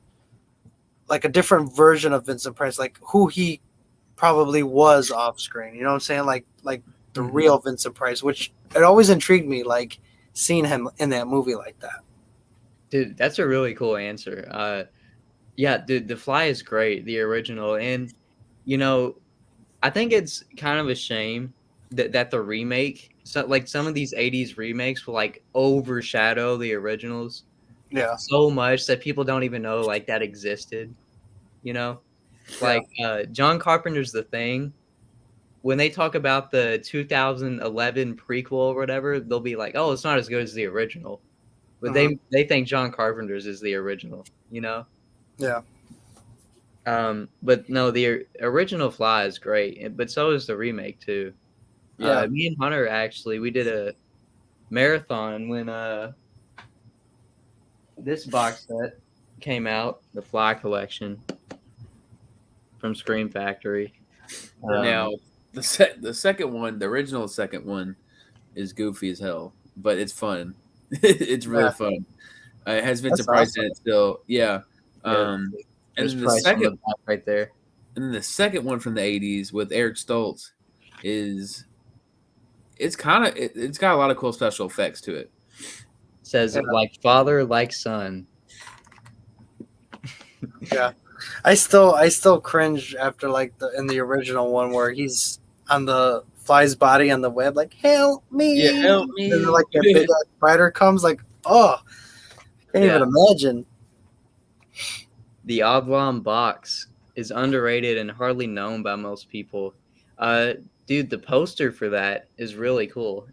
version of Vincent Price, like who he probably was off screen. You know what I'm saying? Like the real Vincent Price, which it always intrigued me, like seeing him in that movie like that. Dude, that's a really cool answer. Yeah, dude, The Fly is great, the original, and I think it's kind of a shame that the remake, like some of these '80s remakes, will like overshadow the originals. Yeah, so much that people don't even know like that existed. Like John Carpenter's The Thing. When they talk about the 2011 prequel or whatever, they'll be like, "Oh, it's not as good as the original," but they think John Carpenter's is the original, you know? Yeah. But no, the original Fly is great, but so is the remake too. Yeah. Me and Hunter actually we did a marathon when this box set came out, the Fly collection from Scream Factory. Now the second one, the original second one, is goofy as hell, but it's fun. It's really fun. It has Vincent Price in it still. Yeah. And then the second right there. And then the second one from the 80s with Eric Stoltz it's got a lot of cool special effects to it. Says like father, like son. Yeah. I still cringe after in the original one where he's on the Fly's body on the web, like help me. Yeah, help me. And then, like the big spider comes, like, oh, I can't even imagine. The Oblong Box is underrated and hardly known by most people. Dude, the poster for that is really cool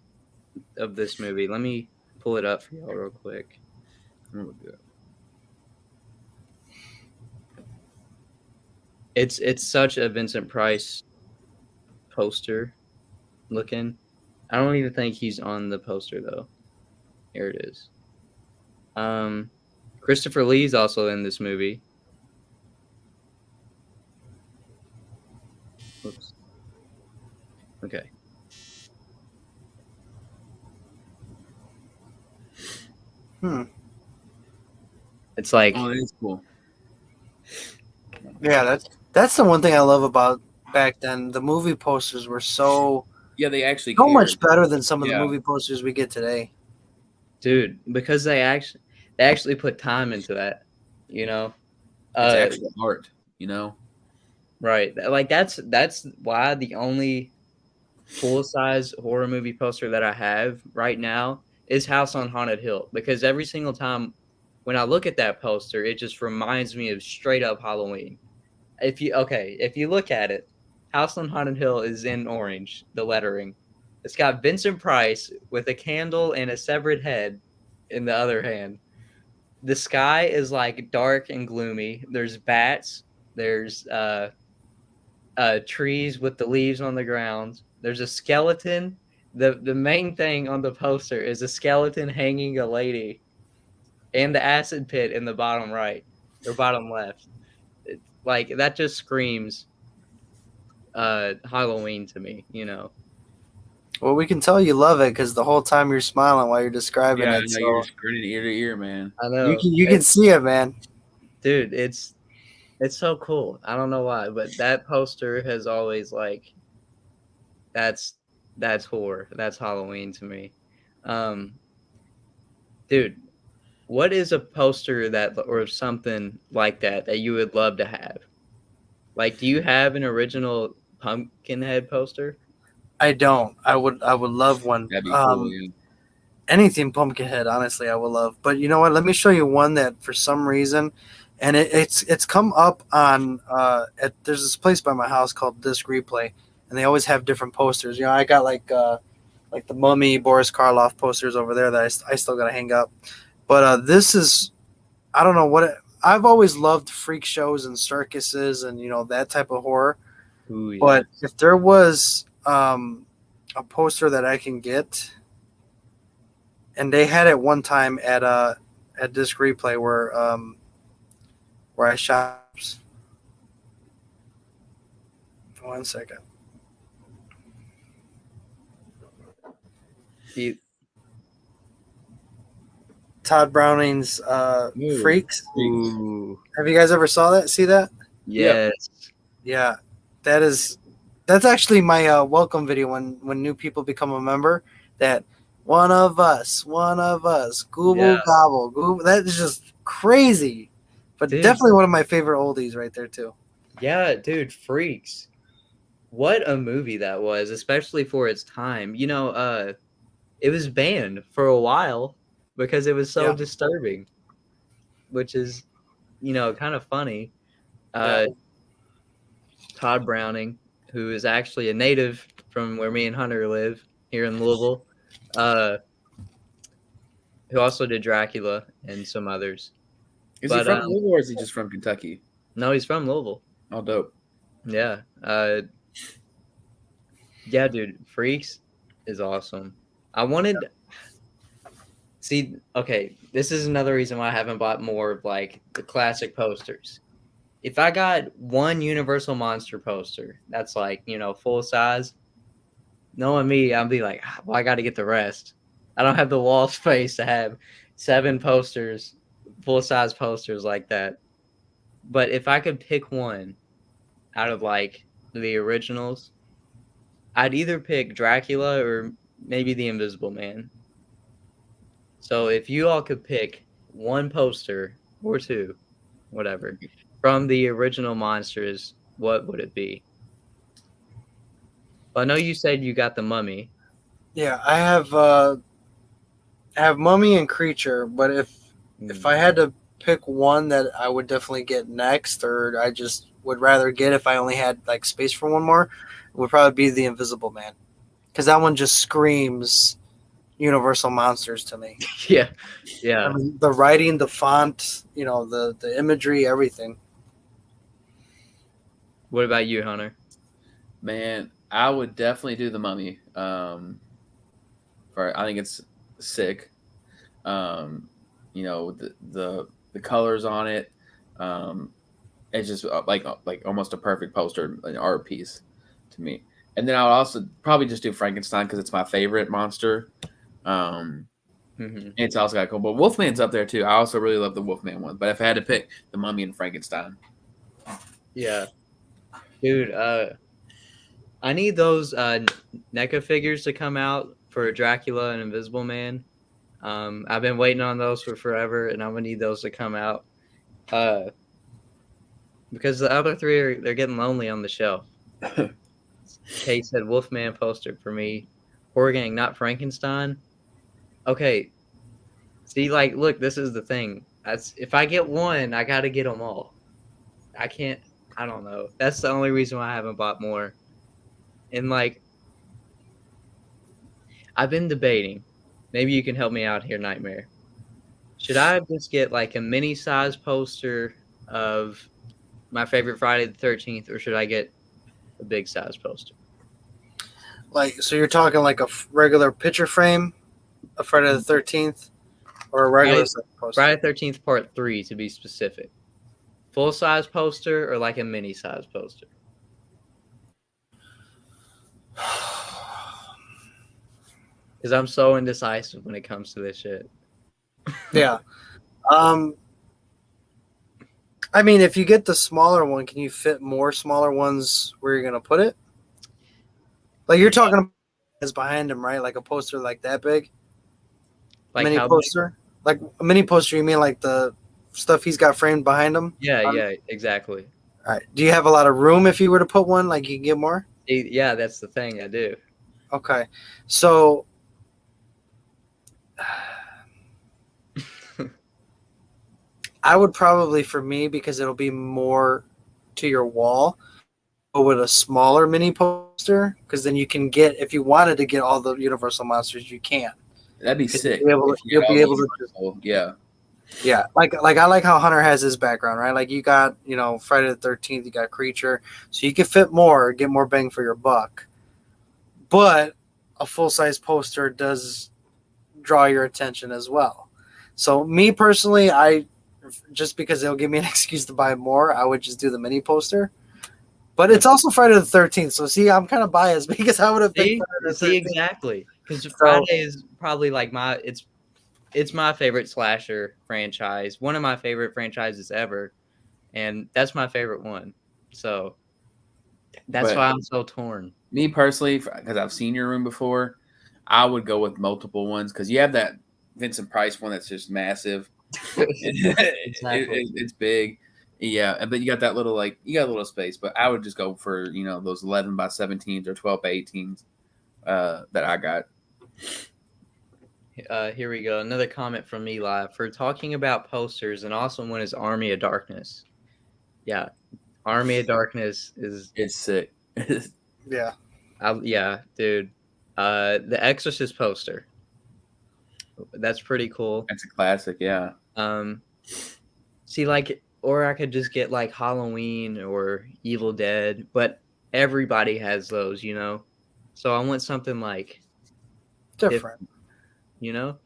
of this movie. Let me pull it up for y'all real quick. It's such a Vincent Price poster looking. I don't even think he's on the poster though. Here it is. Christopher Lee's also in this movie. Oops. Okay. It's like, oh, that's cool. Yeah, that's the one thing I love about back then. The movie posters were they actually so cared. much better than some of the movie posters we get today. Dude, because they actually put time into that, you know. It's actually art, you know. Right. Like that's why the only full-size horror movie poster that I have right now is House on Haunted Hill, because every single time when I look at that poster, it just reminds me of straight up Halloween. If you look at it, House on Haunted Hill is in orange, the lettering. It's got Vincent Price with a candle and a severed head in the other hand. The sky is like dark and gloomy. There's bats. There's trees with the leaves on the ground. There's a skeleton. The main thing on the poster is a skeleton hanging a lady, and the acid pit in the bottom right or bottom left. Like that just screams Halloween to me, you know. Well, we can tell you love it because the whole time you're smiling while you're describing it. So you're grinning ear to ear, man. I know. You can see it, man. Dude, it's so cool. I don't know why, but that poster has always like that's horror. That's Halloween to me. Dude, what is a poster that or something like that you would love to have? Like, do you have an original Pumpkinhead poster? I don't. I would love one. That'd be cool. Yeah. Anything Pumpkinhead, honestly, I would love. But you know what? Let me show you one that for some reason, and it's come up on there's this place by my house called Disc Replay, and they always have different posters. You know, I got like the Mummy, Boris Karloff posters over there that I still gotta hang up. But this is, I don't know what I've always loved freak shows and circuses and that type of horror. Ooh, yeah. But if there was a poster that I can get, and they had it one time at Disc Replay where I shop. 1 second. Todd Browning's Freaks. Ooh. Have you guys ever see that? Yes. Yeah. That's actually my welcome video when new people become a member. That one of us, Google Gobble, Google. That is just crazy, but dude, definitely one of my favorite oldies right there too. Yeah, dude, Freaks. What a movie that was, especially for its time. You know, it was banned for a while because it was so disturbing, which is, kind of funny. Todd Browning, who is actually a native from where me and Hunter live here in Louisville, who also did Dracula and some others. Is he from Louisville or is he just from Kentucky? No, he's from Louisville. Oh, dope. Yeah. Yeah, dude, Freaks is awesome. See, okay, this is another reason why I haven't bought more of like the classic posters. If I got one Universal Monster poster that's like, full size, knowing me, I'll be like, well, I got to get the rest. I don't have the wall space to have 7 posters, full size posters like that. But if I could pick one out of like the originals, I'd either pick Dracula or maybe the Invisible Man. So if you all could pick one poster or 2, whatever, from the original monsters, what would it be? Well, I know you said you got the Mummy. Yeah, I have Mummy and Creature, but if I had to pick one that I would definitely get next, or I just would rather get if I only had like space for one more, it would probably be the Invisible Man, because that one just screams Universal Monsters to me. Yeah. I mean, the writing, the font, the imagery, everything. What about you, Hunter? Man, I would definitely do the Mummy. I think it's sick. The colors on it, it's just like almost a perfect poster, an art piece to me. And then I would also probably just do Frankenstein because it's my favorite monster. It's also got cool, but Wolfman's up there too. I also really love the Wolfman one, but if I had to pick, the Mummy and Frankenstein. Yeah, dude. I need those NECA figures to come out for Dracula and Invisible Man. I've been waiting on those for forever, and I'm gonna need those to come out. Because the other 3 they're getting lonely on the shelf. Kate said Wolfman poster for me. Horrorgang, not Frankenstein. Okay. See, look, this is the thing. If I get one, I gotta get them all. I don't know. That's the only reason why I haven't bought more. And I've been debating. Maybe you can help me out here, Nightmare. Should I just get a mini size poster of my favorite Friday the 13th, or should I get a big size poster? So you're talking like a regular picture frame of Friday the 13th, or a regular poster? Friday the 13th Part 3 to be specific. Full size poster or a mini size poster? Because I'm so indecisive when it comes to this shit. Yeah. I mean, if you get the smaller one, can you fit more smaller ones where you're gonna put it? You're talking about is behind him, right? Like a poster like that big? Mini poster? Big? Like a mini poster, you mean like the stuff he's got framed behind him? Yeah, exactly. All right. Do you have a lot of room if you were to put one? You can get more? Yeah, that's the thing. I do. Okay. So I would probably, for me, because it'll be more to your wall, go with a smaller mini poster, because then you can get, if you wanted to get all the Universal monsters, you can. That'd be sick. You'll be able to. Yeah. Yeah. I like how Hunter has his background, right? You got, Friday the 13th, you got Creature. So you can fit more, get more bang for your buck. But a full-size poster does draw your attention as well. So me personally, just because it'll give me an excuse to buy more, I would just do the mini poster. But it's also Friday the 13th, so see, I'm kind of biased because I would have picked Friday the 13th. See, exactly. Because Friday is probably it's my favorite slasher franchise, one of my favorite franchises ever, and that's my favorite one. So that's why I'm so torn. Me personally, because I've seen your room before, I would go with multiple ones because you have that Vincent Price one that's just massive. It's big. Yeah, but you got that little you got a little space, but I would just go for those 11 by 17s or 12 by 18s that I got. Here we go. Another comment from Eli for talking about posters, and also one is Army of Darkness. Yeah, Army of Darkness is It's sick. Yeah. Yeah, dude. The Exorcist poster. That's pretty cool. It's a classic, yeah. See, like, or I could just get like Halloween or Evil Dead, but everybody has those, you know. So I want something like Different. you know.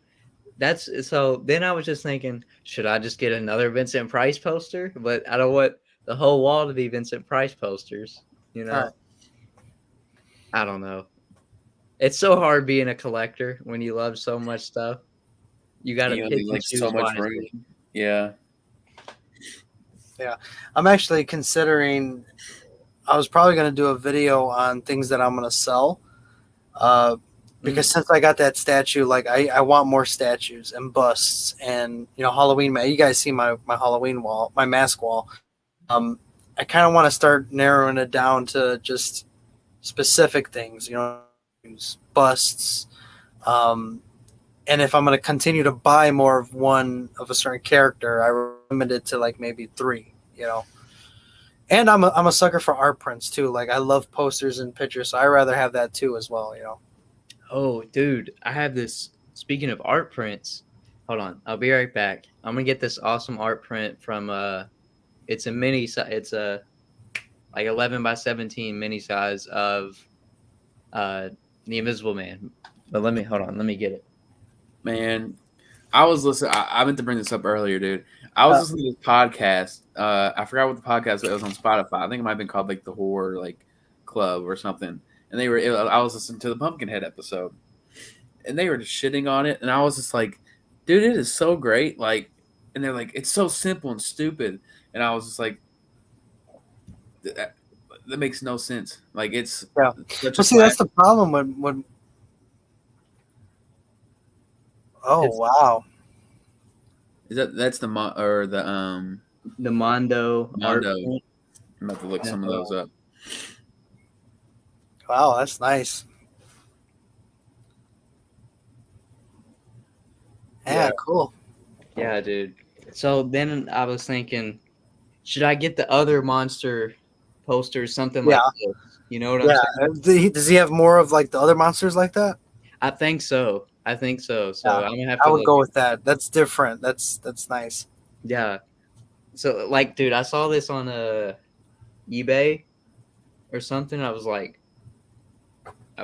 That's so. Then I was just thinking, should I just get another Vincent Price poster? But I don't want the whole wall to be Vincent Price posters, you know. Right. I don't know. It's so hard being a collector when you love so much stuff. You got to You pick and like choose so much wisely. room. Yeah. Yeah. I'm actually considering. I was probably going to do a video on things that I'm going to sell. Because since I got that statue, like I want more statues and busts and Halloween. You guys see my Halloween wall, my mask wall. I kind of want to start narrowing it down to just specific things, busts. And if I'm going to continue to buy more of one of a certain character, I limit it to like maybe 3. And I'm a sucker for art prints too. Like I love posters and pictures, so I rather have that too as well. Oh, dude, I have this. Speaking of art prints, hold on, I'll be right back. I'm gonna get this awesome art print from it's a mini. It's a like 11 by 17 mini size of the Invisible Man. But let me get it. Man, I was listening. I meant to bring this up earlier, dude. I was listening to this podcast. I forgot what the podcast was. It was on Spotify. I think it might have been called like the Horror Club or something. And I was listening to the Pumpkinhead episode, and they were just shitting on it, and I was just like, dude, it is so great. Like, and they're like, it's so simple and stupid, and I was just like, that makes no sense. Like, it's such see, that's the problem when. Oh wow! That's the the Mondo. I'm about to look some of those up. Wow, that's nice. Yeah, cool. Yeah, dude. So then I was thinking, should I get the other monster posters, something like this? You know what I'm saying? Does he have more of like the other monsters like that? I think so. So I'm gonna have to. I would go with that. That's different. That's nice. Yeah. So like, dude, I saw this on eBay or something. I was like,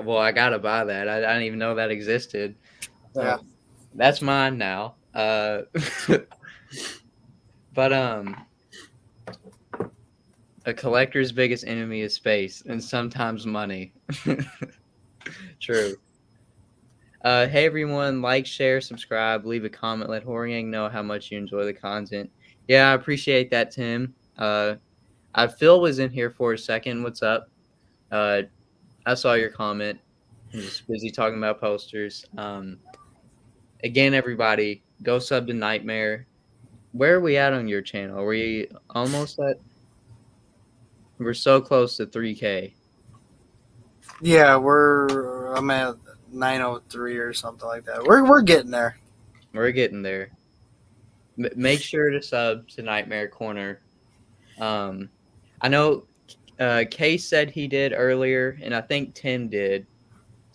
well, I gotta buy that. I didn't even know that existed. So that's mine now. But a collector's biggest enemy is space and sometimes money. True. Hey everyone, like, share, subscribe, leave a comment, let Horrorgang know how much you enjoy the content. Yeah, I appreciate that, Tim. Phil was in here for a second. What's up? I saw your comment. I'm just busy talking about posters. Again, everybody, go sub to Nightmare. Where are we at on your channel? Are we almost at? We're so close to 3K. Yeah, I'm at 903 or something like that. We're getting there. We're getting there. Make sure to sub to Nightmare Corner. I know Case said he did earlier, and I think Tim did.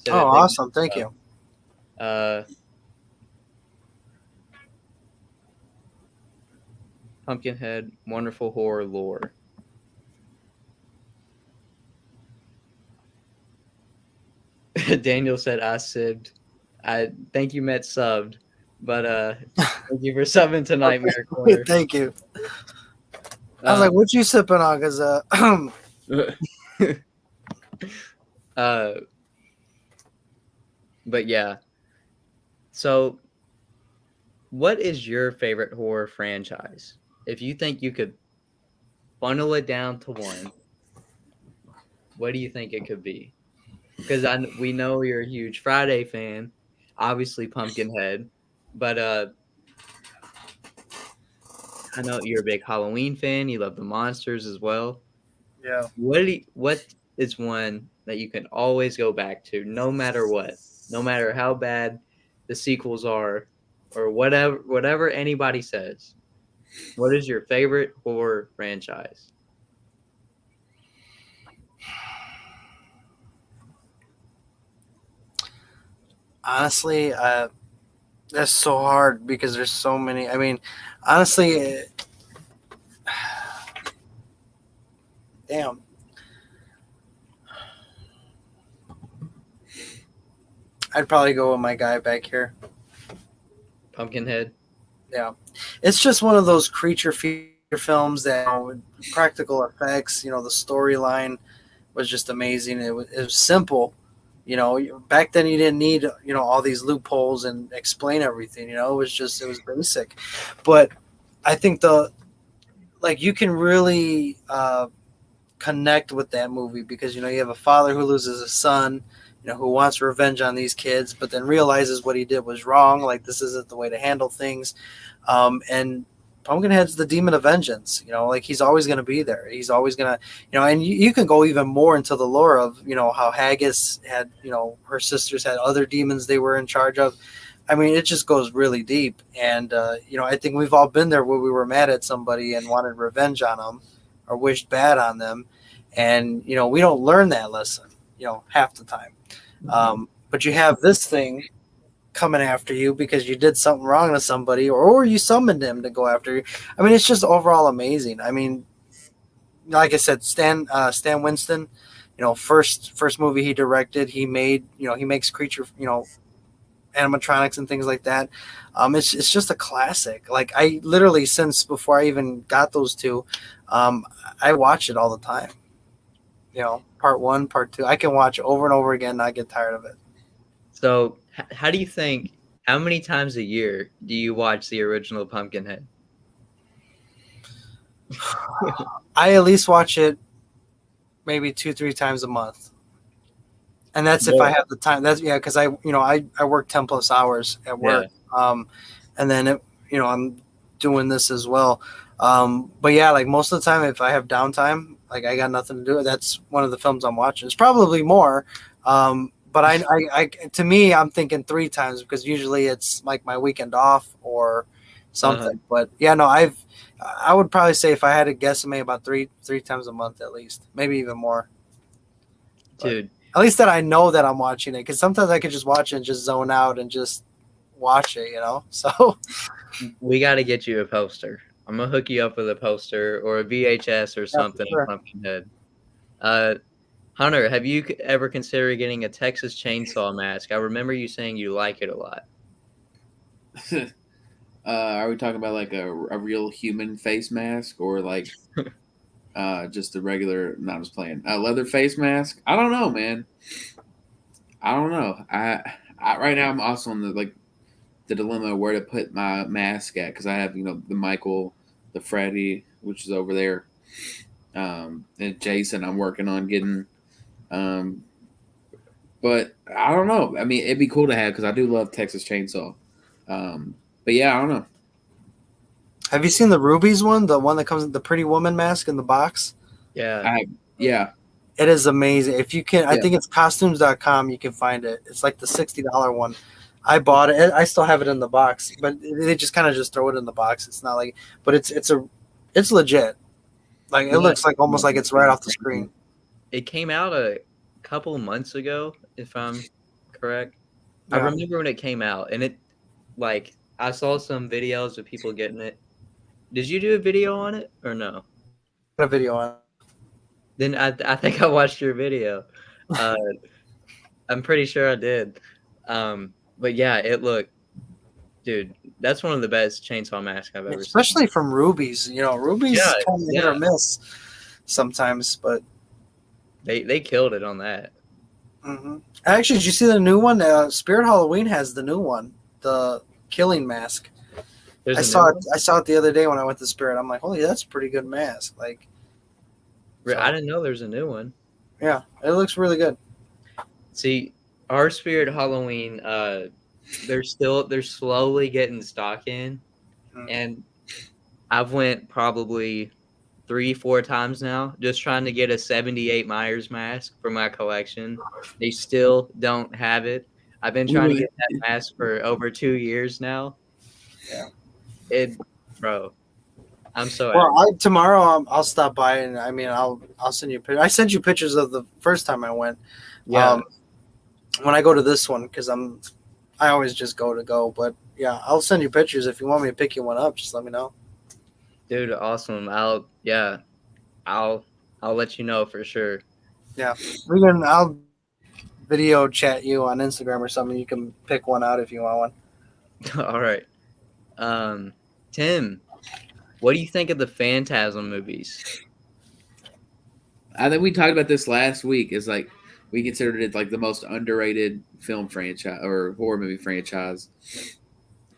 Oh, awesome. Thank you. Pumpkinhead, wonderful horror lore. Daniel said I sibbed. I think you meant subbed, but thank you for subbing to Nightmare Corner. Thank you. I was like, what you sipping on? Because but yeah. So what is your favorite horror franchise? If you think you could funnel it down to one, what do you think it could be? Because we know you're a huge Friday fan, obviously Pumpkinhead, but I know you're a big Halloween fan. You love the monsters as well. Yeah. What is one that you can always go back to, no matter what, no matter how bad the sequels are, or whatever anybody says? What is your favorite horror franchise? Honestly, that's so hard because there's so many. I mean, honestly, damn. I'd probably go with my guy back here. Pumpkinhead. Yeah, it's just one of those creature feature films that practical effects. The storyline was just amazing. It was simple. Back then you didn't need all these loopholes and explain everything. It was basic, but I think you can really connect with that movie because you have a father who loses a son, who wants revenge on these kids, but then realizes what he did was wrong. Like this isn't the way to handle things, and Pumpkinhead's the demon of vengeance. Like he's always going to be there. He's always going to, and you can go even more into the lore of, how Haggis had, her sisters had other demons they were in charge of. I mean, it just goes really deep. And, I think we've all been there where we were mad at somebody and wanted revenge on them or wished bad on them. And, we don't learn that lesson, half the time. But you have this thing coming after you because you did something wrong to somebody or you summoned him to go after you. I mean, it's just overall amazing. I mean, like I said, Stan Winston, first movie he directed, he made, he makes creature, animatronics and things like that. It's just a classic. Like I literally, since before I even got those two, I watch it all the time. Part 1, part 2, I can watch over and over again, not get tired of it. So how do you think, how many times a year do you watch the original Pumpkinhead? I at least watch it maybe 2-3 times a month. And that's if I have the time. That's because I work 10 plus hours at work. Yeah. And then I'm doing this as well. But yeah, like most of the time, if I have downtime, like I got nothing to do, that's one of the films I'm watching. It's probably more. But I to me, I'm thinking 3 times because usually it's like my weekend off or something. Uh-huh. But yeah, no, I would probably say if I had to guesstimate about three times a month at least, maybe even more. Dude. But at least that I know that I'm watching it because sometimes I could just watch it and just zone out and just watch it, So we got to get you a poster. I'm gonna hook you up with a poster or a VHS or something. Yeah, sure. Pumpkinhead. Hunter, have you ever considered getting a Texas Chainsaw Mask? I remember you saying you like it a lot. Are we talking about like a real human face mask or like just a regular? No, I'm just playing a leather face mask. I don't know, man. I don't know. I right now I'm also on the dilemma of where to put my mask at because I have the Michael, the Freddy, which is over there, and Jason. I'm working on getting. But I don't know. I mean, it'd be cool to have because I do love Texas Chainsaw. But yeah, I don't know. Have you seen the Rubies one? The one that comes with the Pretty Woman mask in the box? Yeah. Yeah. It is amazing. If you can, I think it's costumes.com. You can find it. It's like the $60 one. I bought it. I still have it in the box, but they just kind of just throw it in the box. It's not like, but it's legit. Like it looks like almost like it's right off the screen. It came out a couple months ago, if I'm correct. Yeah. I remember when it came out, and I saw some videos of people getting it. Did you do a video on it or no? A video on it. Then I think I watched your video. I'm pretty sure I did. But yeah, it looked, dude, that's one of the best chainsaw masks I've ever seen. Especially from Rubies. Rubies kind of hit or miss sometimes, but they killed it on that. Mm-hmm. Actually, did you see the new one? Spirit Halloween has the new one, the Killing Mask. I saw it the other day when I went to Spirit. I'm like, holy, that's a pretty good mask. Like, I didn't know there's a new one. Yeah, it looks really good. See, our Spirit Halloween, they're slowly getting stock in, and I've went probably 3-4 times now just trying to get a 78 Myers mask for my collection. They still don't have it. I've been trying to get that mask for over 2 years now. Yeah, bro, I'm so well. Tomorrow I'll stop by and I'll send you a picture. I sent you pictures of the first time I went. Yeah. When I go to this one, because I'm I always just go. But yeah, I'll send you pictures if you want me to pick you one up. Just let me know. Dude, awesome. I'll let you know for sure. Yeah, I'll video chat you on Instagram or something. You can pick one out if you want one. All right. Tim, what do you think of the Phantasm movies? I think we talked about this last week. Is like we considered it like the most underrated film franchise or horror movie franchise.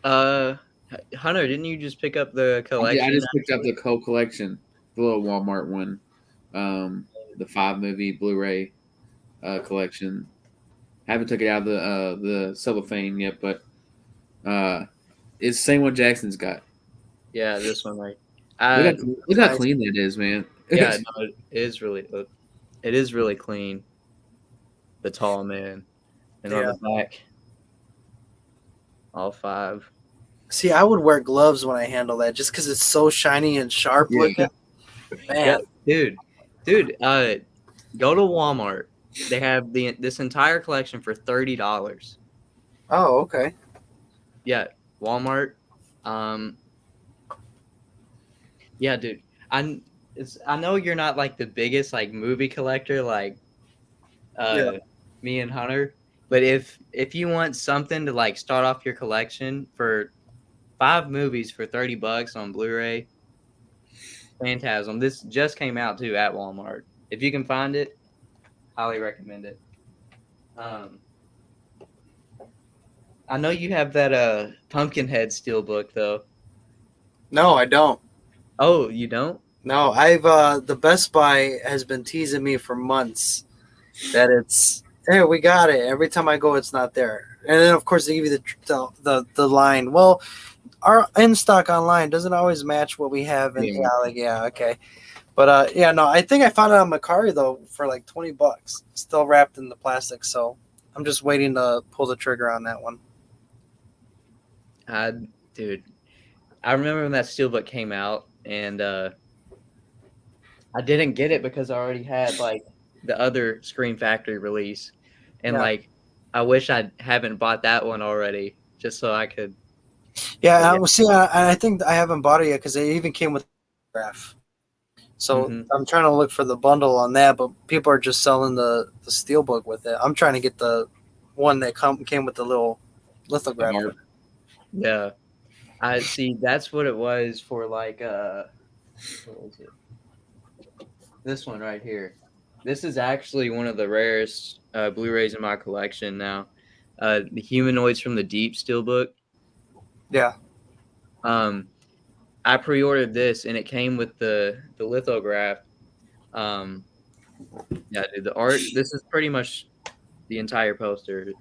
Hunter, didn't you just pick up the collection? I just picked up the collection, the little Walmart one, the 5-movie Blu-ray collection. Haven't took it out of the cellophane yet, but it's the same one Jackson's got. Yeah, this one right. Look how clean that is, man. Yeah, no, it is really clean. The tall man, and on the back, all 5. See, I would wear gloves when I handle that, just because it's so shiny and sharp looking. Man, yeah, dude, go to Walmart. They have this entire collection for $30. Oh, okay. Yeah, Walmart. Yeah, dude. I know you're not like the biggest like movie collector like me and Hunter, but if you want something to like start off your collection for 5 movies for $30 on Blu-ray, Phantasm. This just came out too at Walmart. If you can find it, highly recommend it. I know you have that Pumpkinhead Steelbook though. No, I don't. Oh, you don't? No, I've the Best Buy has been teasing me for months that it's hey, we got it. Every time I go, it's not there. And then of course they give you the line. Well, our in stock online doesn't always match what we have. And okay. But no, I think I found it on Mercari though for like $20, still wrapped in the plastic. So I'm just waiting to pull the trigger on that one. Dude, I remember when that Steelbook came out, and I didn't get it because I already had like the other Scream Factory release, and like I wish I haven't bought that one already, just so I could. Yeah, see, I think I haven't bought it yet because it even came with a graph. So I'm trying to look for the bundle on that, but people are just selling the Steelbook with it. I'm trying to get the one that came with the little lithograph. Yeah, I see. That's what it was for. Like, what was it? This one right here. This is actually one of the rarest Blu-rays in my collection now. The Humanoids from the Deep Steelbook. Yeah. I pre-ordered this, and it came with the lithograph. Yeah, dude, the art. This is pretty much the entire poster.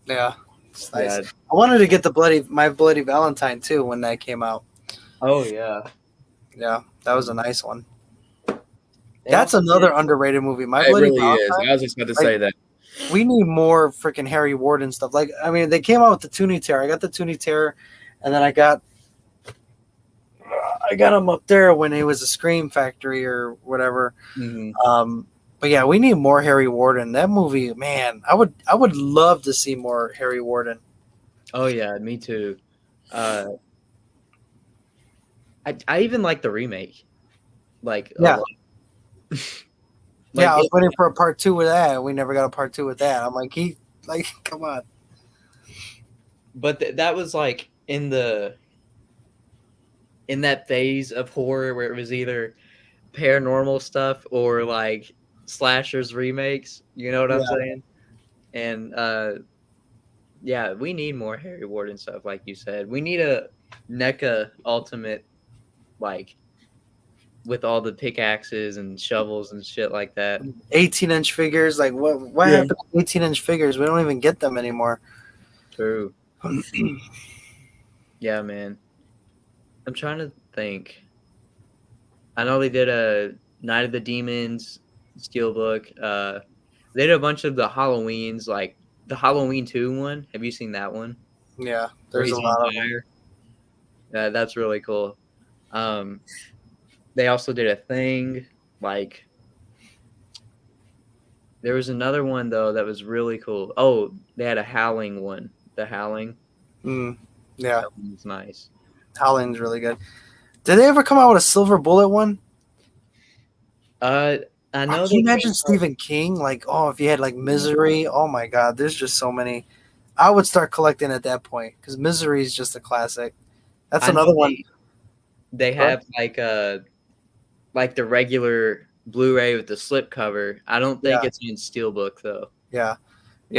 Yeah, it's nice. Yeah. I wanted to get My Bloody Valentine too when that came out. Oh yeah, yeah, that was a nice one. That's another underrated movie. My Bloody Valentine. Is. I was just about to say that. We need more freaking Harry Warden stuff. Like, I mean, they came out with the Toonie Terror. I got the Toonie Terror, and then I got him up there when it was a Scream Factory or whatever. Mm-hmm. But yeah, we need more Harry Warden. That movie, man, I would love to see more Harry Warden. Oh yeah, me too. I even like the remake. Like yeah. Yeah, I was waiting for a part 2 with that. We never got a part 2 with that. I'm like, come on. But that was like in that phase of horror where it was either paranormal stuff or like slashers remakes. You know what I'm saying? And yeah, we need more Harry Warden stuff, like you said. We need a NECA Ultimate, like, with all the pickaxes and shovels and shit like that. 18-inch figures, like what happened to 18-inch figures? We don't even get them anymore. True. Yeah, man. I'm trying to think. I know they did a Night of the Demons Steelbook. They did a bunch of the Halloweens, like the Halloween 2 one. Have you seen that one? Yeah, there's a lot of them. Yeah, that's really cool. They also did a thing like There was another one though that was really cool. Oh, they had a Howling one. The Howling. Yeah, That one was nice. Howling's really good. Did they ever come out with a Silver Bullet one? I know. Can you imagine Stephen King? Like, if you had like Misery. Oh my God, there's just so many. I would start collecting at that point because Misery is just a classic. That's another one. They have like the regular Blu-ray with the slipcover. I don't think it's in Steelbook though. Yeah.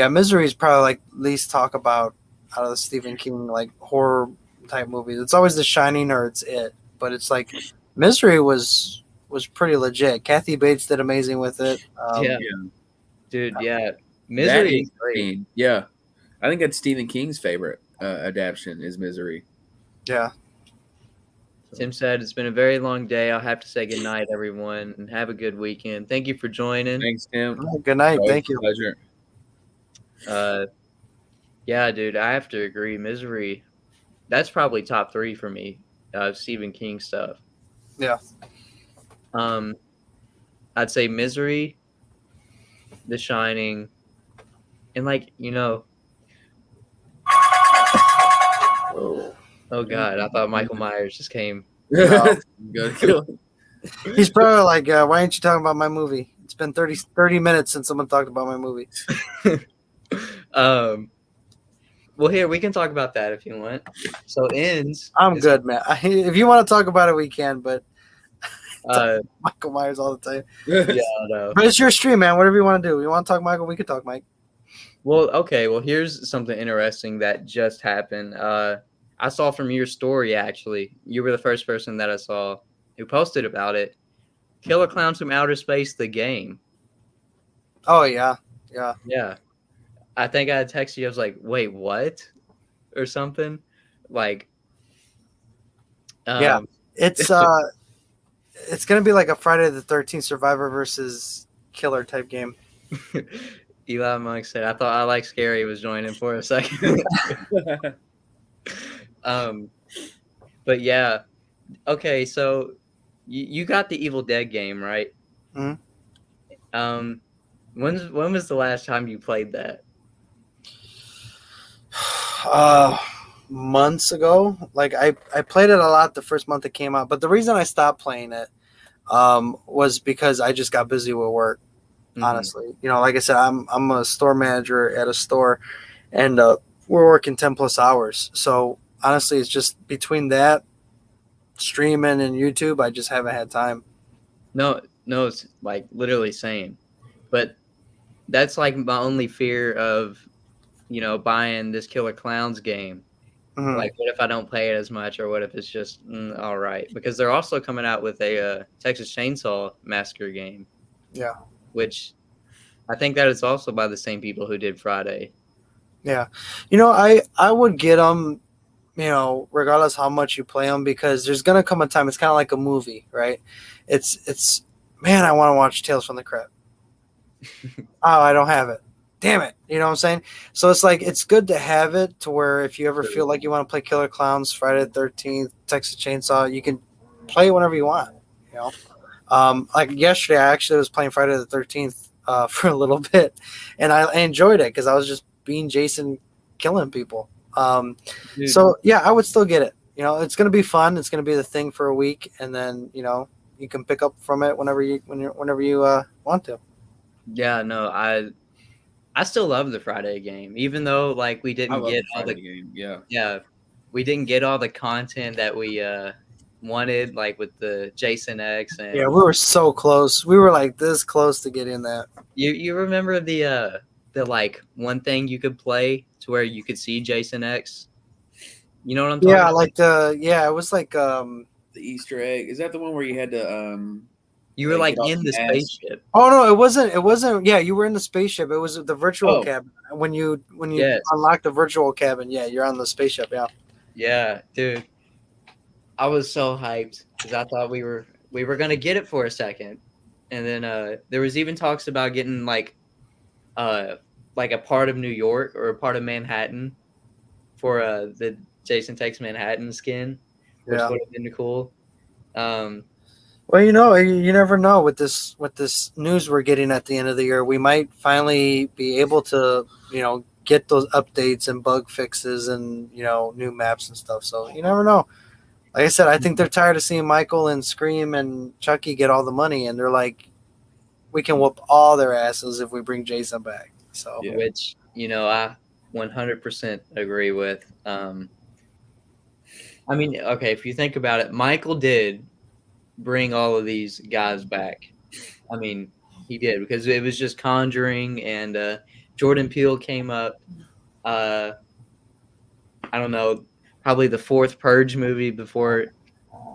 Misery is probably like least talk about out of the Stephen King like horror type movies. It's always The Shining or it's It, but it's like Misery was pretty legit. Kathy Bates did amazing with it. Dude, yeah, Misery is great. Yeah, I think that's Stephen King's favorite adaptation is Misery. Yeah. Tim said it's been a very long day. I'll have to say good night, everyone, and have a good weekend. Thank you for joining. Thanks, Tim. Good night. Thank you. Pleasure. Yeah, dude, I have to agree. Misery, that's probably top 3 for me. Stephen King stuff. Yeah. I'd say Misery, The Shining, and oh God, I thought Michael Myers just came. No. He's probably like, why aren't you talking about my movie? It's been 30 minutes since someone talked about my movie. Well, here, we can talk about that if you want. So Ends. I'm good, man. If you want to talk about it, we can, but Michael Myers all the time. Yeah, I know. But it's your stream, man. Whatever you want to do. You want to talk Michael, we can talk Mike. Well, okay. Well, here's something interesting that just happened. I saw from your story, actually. You were the first person that I saw who posted about it. Killer Clowns from Outer Space, the game. Oh, yeah. Yeah. I think I texted you. I was like, wait, what? Or something. Like, yeah. It's going to be like a Friday the 13th Survivor versus Killer type game. Eli Monk said, I thought I Like Scary was joining for a second. But yeah. Okay, so you got the Evil Dead game, right? Mm-hmm. When was the last time you played that? Months ago. Like I played it a lot the first month it came out, but the reason I stopped playing it was because I just got busy with work. Honestly, like I said, I'm a store manager at a store, and we're working 10+ hours. So honestly, it's just between that, streaming and YouTube, I just haven't had time. No, it's like literally same. But that's like my only fear of, buying this Killer Clowns game. Mm-hmm. Like, what if I don't play it as much, or what if it's just all right? Because they're also coming out with a Texas Chainsaw Massacre game. Yeah. Which I think that is also by the same people who did Friday. Yeah. I would get them, regardless how much you play them, because there's going to come a time, it's kind of like a movie, right? It's man, I want to watch Tales from the Crypt. Oh, I don't have it. Damn it. You know what I'm saying? So it's like, it's good to have it to where if you ever feel like you want to play Killer Clowns, Friday the 13th, Texas Chainsaw, you can play it whenever you want, Like yesterday, I actually was playing Friday the 13th for a little bit, and I enjoyed it because I was just being Jason, killing people. So yeah, I would still get it. It's going to be fun. It's going to be the thing for a week, and then you can pick up from it whenever you want to. Yeah, no, I still love the Friday game, even though like we didn't get all the game. Yeah, we didn't get all the content that we wanted, like with the Jason X. And yeah, we were so close. We were like this close to getting that. You remember the like one thing you could play to where you could see Jason X? You know what I'm talking about? Yeah, it was like the Easter egg. Is that the one where you had to you were like in the spaceship? Oh no, it wasn't. Yeah, you were in the spaceship. It was the virtual cabin. When you unlock the virtual cabin, yeah, you're on the spaceship. Yeah. Yeah, dude. I was so hyped because I thought we were gonna get it for a second, and then there was even talks about getting like a part of New York or a part of Manhattan for the Jason Takes Manhattan skin, which would have been cool. Well, you never know with this news we're getting at the end of the year. We might finally be able to, get those updates and bug fixes and new maps and stuff. So you never know. Like I said, I think they're tired of seeing Michael and Scream and Chucky get all the money, and they're like, we can whoop all their asses if we bring Jason back. So Yeah. Which I 100% agree with. I mean, okay, if you think about it, Michael did bring all of these guys back. I mean, he did, because it was just Conjuring, and Jordan Peele came up. I don't know, probably the fourth Purge movie before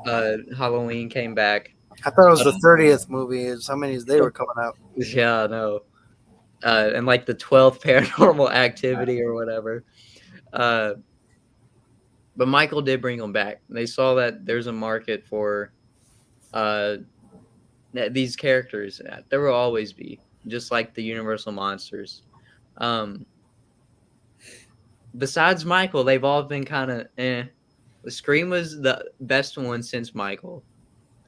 Halloween came back. I thought it was the 30th movie. Is how many they were coming out. Yeah, I know. And like the 12th Paranormal Activity or whatever. But Michael did bring them back. They saw that there's a market for these characters. There will always be, just like the Universal monsters. Besides Michael, they've all been kind of The Scream was the best one since Michael,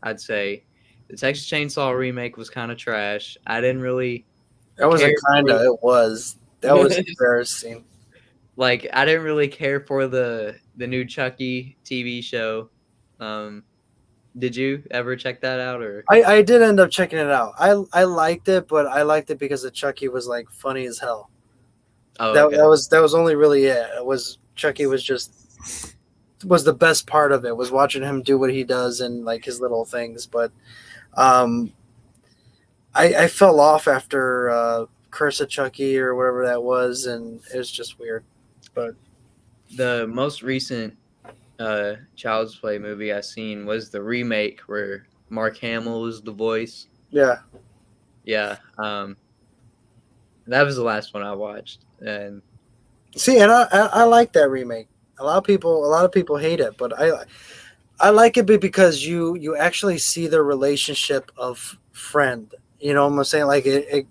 I'd say. The Texas Chainsaw remake was kind of trash. I didn't really. That wasn't kinda. It was. That was embarrassing. Like, I didn't really care for the new Chucky TV show. Did you ever check that out? Or I did end up checking it out. I liked it, but I liked it because the Chucky was like funny as hell. Oh, that okay. that was only really it. It was Chucky was the best part of it, was watching him do what he does and like his little things. But I fell off after Curse of Chucky or whatever that was, and it was just weird. But the most recent Child's Play movie I seen was the remake where Mark Hamill was the voice. Yeah. That was the last one I watched. And see, and I like that remake. A lot of people hate it, but I like it because you actually see the relationship of friend. You know what I'm saying? Like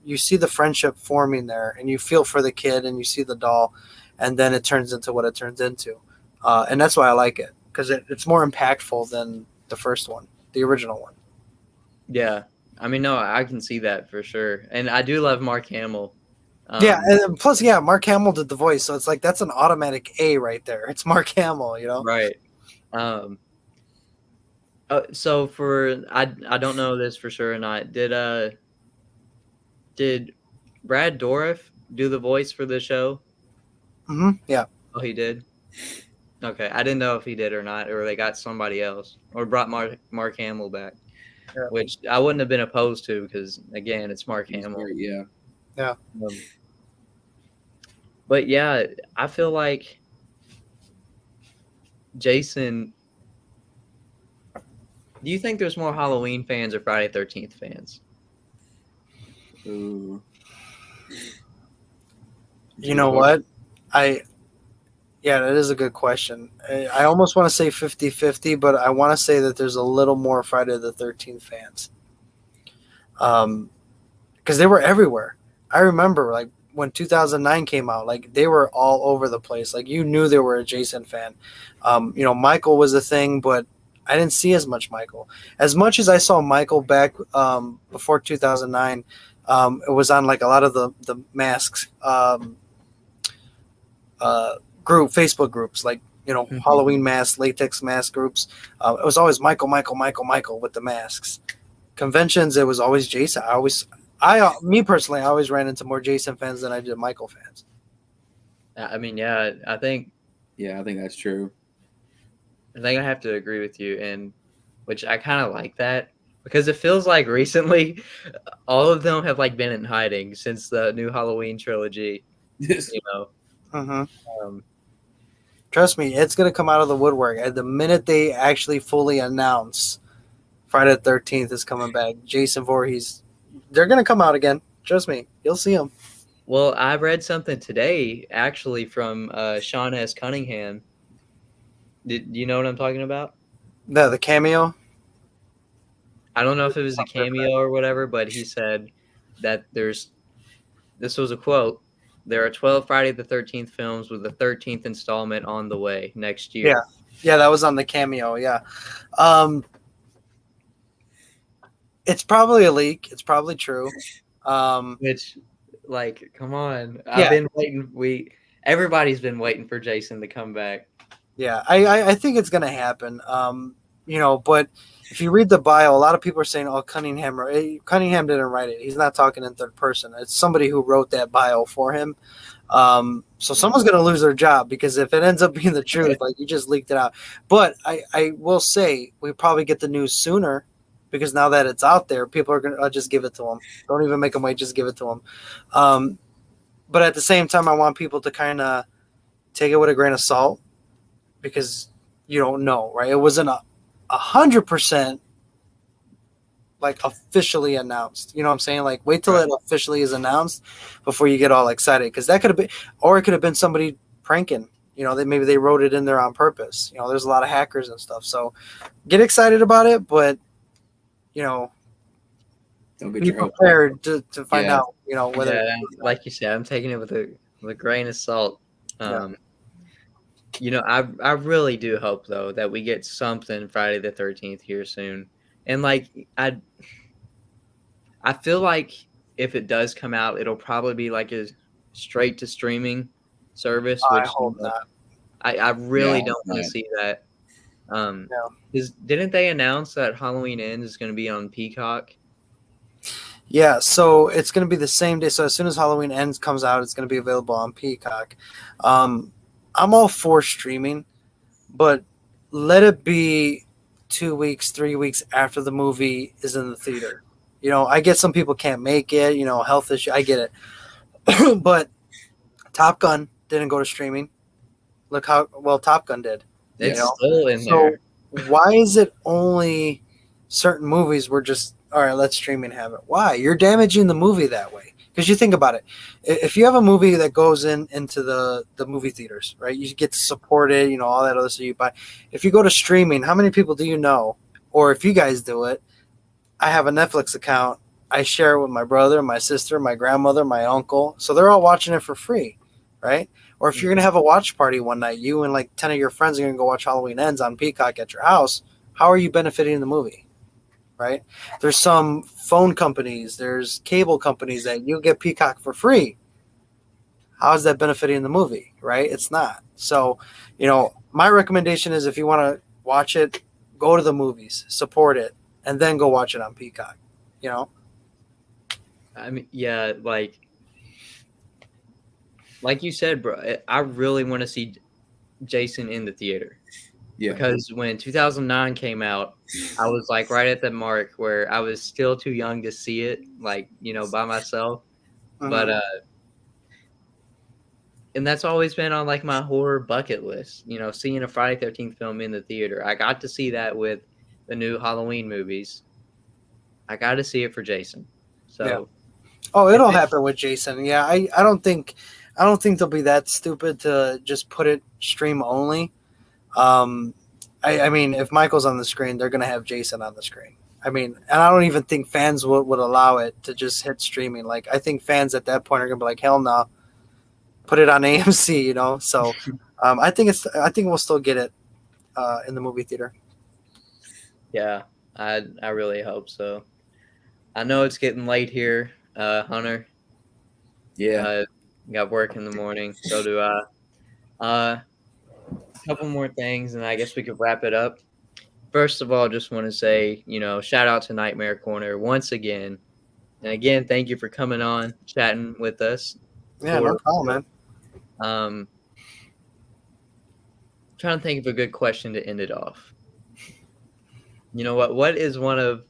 you see the friendship forming there, and you feel for the kid, and you see the doll, and then it turns into what it turns into, and that's why I like it, because it's more impactful than the first one, the original one. Yeah, I mean, no, I can see that for sure, and I do love Mark Hamill. Yeah, and plus, Mark Hamill did the voice, so it's like that's an automatic A right there. It's Mark Hamill, Right. So for I don't know this for sure or not. Did Brad Dourif do the voice for the show? Mm-hmm. Yeah. Oh, he did. Okay, I didn't know if he did or not, or they got somebody else, or brought Mark Hamill back, which I wouldn't have been opposed to, because again, it's Mark Hamill. Great, yeah. Yeah. But yeah, I feel like Jason. Do you think there's more Halloween fans or Friday 13th fans? Ooh. You know what? That is a good question. I almost want to say 50-50, but I want to say that there's a little more Friday the 13th fans. Because they were everywhere. I remember, like, when 2009 came out, like, they were all over the place. Like, you knew they were a Jason fan. Michael was a thing, but I didn't see as much Michael. As much as I saw Michael back before 2009, it was on, like, a lot of the masks Facebook groups, like, Halloween mask, latex mask groups. It was always Michael with the masks. Conventions, it was always Jason. Me personally, I always ran into more Jason fans than I did Michael fans. I mean, yeah, I think that's true. I think I have to agree with you, and which I kind of like that, because it feels like recently all of them have like been in hiding since the new Halloween trilogy. Mm-hmm. Trust me, it's going to come out of the woodwork. At the minute they actually fully announce Friday the 13th is coming back, Jason Voorhees, they're going to come out again. Trust me, you'll see them. Well, I read something today, actually, from Sean S. Cunningham. Do you know what I'm talking about? The cameo? I don't know if it was a cameo or whatever, but he said that this was a quote, there are 12 Friday the 13th films with the 13th installment on the way next year. Yeah, that was on the cameo, yeah. It's probably a leak. It's probably true. Which, like, come on. Yeah. I've been waiting. Everybody's been waiting for Jason to come back. Yeah, I think it's gonna happen. But if you read the bio, a lot of people are saying, "Oh, Cunningham didn't write it. He's not talking in third person. It's somebody who wrote that bio for him." So someone's gonna lose their job because if it ends up being the truth, like you just leaked it out. But I will say we probably get the news sooner because now that it's out there, people are gonna just give it to them. Don't even make them wait. Just give it to them. But at the same time, I want people to kind of take it with a grain of salt because you don't know, right? It wasn't 100% like officially announced. You know what I'm saying? Like wait till it officially is announced before you get all excited because that could have been, or it could have been somebody pranking. Maybe they wrote it in there on purpose. There's a lot of hackers and stuff. So get excited about it, but don't be prepared to find out. Whether like you said, I'm taking it with a grain of salt. I really do hope though that we get something Friday the 13th here soon. And like I feel like if it does come out, it'll probably be like a straight to streaming service. Which I hope not. I really don't want to see that. Didn't they announce that Halloween Ends is going to be on Peacock? Yeah, so it's going to be the same day. So as soon as Halloween Ends comes out, it's going to be available on Peacock. I'm all for streaming, but let it be 2 weeks, 3 weeks after the movie is in the theater. I get some people can't make it, health issue. I get it. But Top Gun didn't go to streaming. Look how well Top Gun did. It's still in there. Why is it only certain movies were just, all right, let's stream and have it? Why? You're damaging the movie that way. Because you think about it. If you have a movie that goes into the movie theaters, right, you get to support it, all that other stuff you buy. If you go to streaming, how many people do you know? Or if you guys do it, I have a Netflix account. I share it with my brother, my sister, my grandmother, my uncle. So they're all watching it for free, right? Or if you're going to have a watch party one night, you and like 10 of your friends are going to go watch Halloween Ends on Peacock at your house, how are you benefiting the movie, right? There's some phone companies, there's cable companies that you get Peacock for free. How is that benefiting the movie, right? It's not. So, my recommendation is if you want to watch it, go to the movies, support it, and then go watch it on Peacock, I mean, yeah, like you said, bro, I really want to see Jason in the theater. Yeah. Because when 2009 came out, I was like right at the mark where I was still too young to see it, like, by myself. Mm-hmm. But and that's always been on like my horror bucket list, seeing a Friday 13th film in the theater. I got to see that with the new Halloween movies. I got to see it for Jason. So yeah. Oh, it'll happen with Jason. Yeah, I don't think they'll be that stupid to just put it stream only. I mean, if Michael's on the screen, they're going to have Jason on the screen. I mean, and I don't even think fans would allow it to just hit streaming. Like, I think fans at that point are going to be like, hell no, put it on AMC, So, I think we'll still get it in the movie theater. Yeah, I really hope so. I know it's getting late here, Hunter. Yeah. Got work in the morning. So do I. A couple more things, and I guess we could wrap it up. First of all, just want to say, shout out to Nightmare Corner once again. And again, thank you for coming on, chatting with us. Yeah, no problem, man. Trying to think of a good question to end it off. You know what? What is one of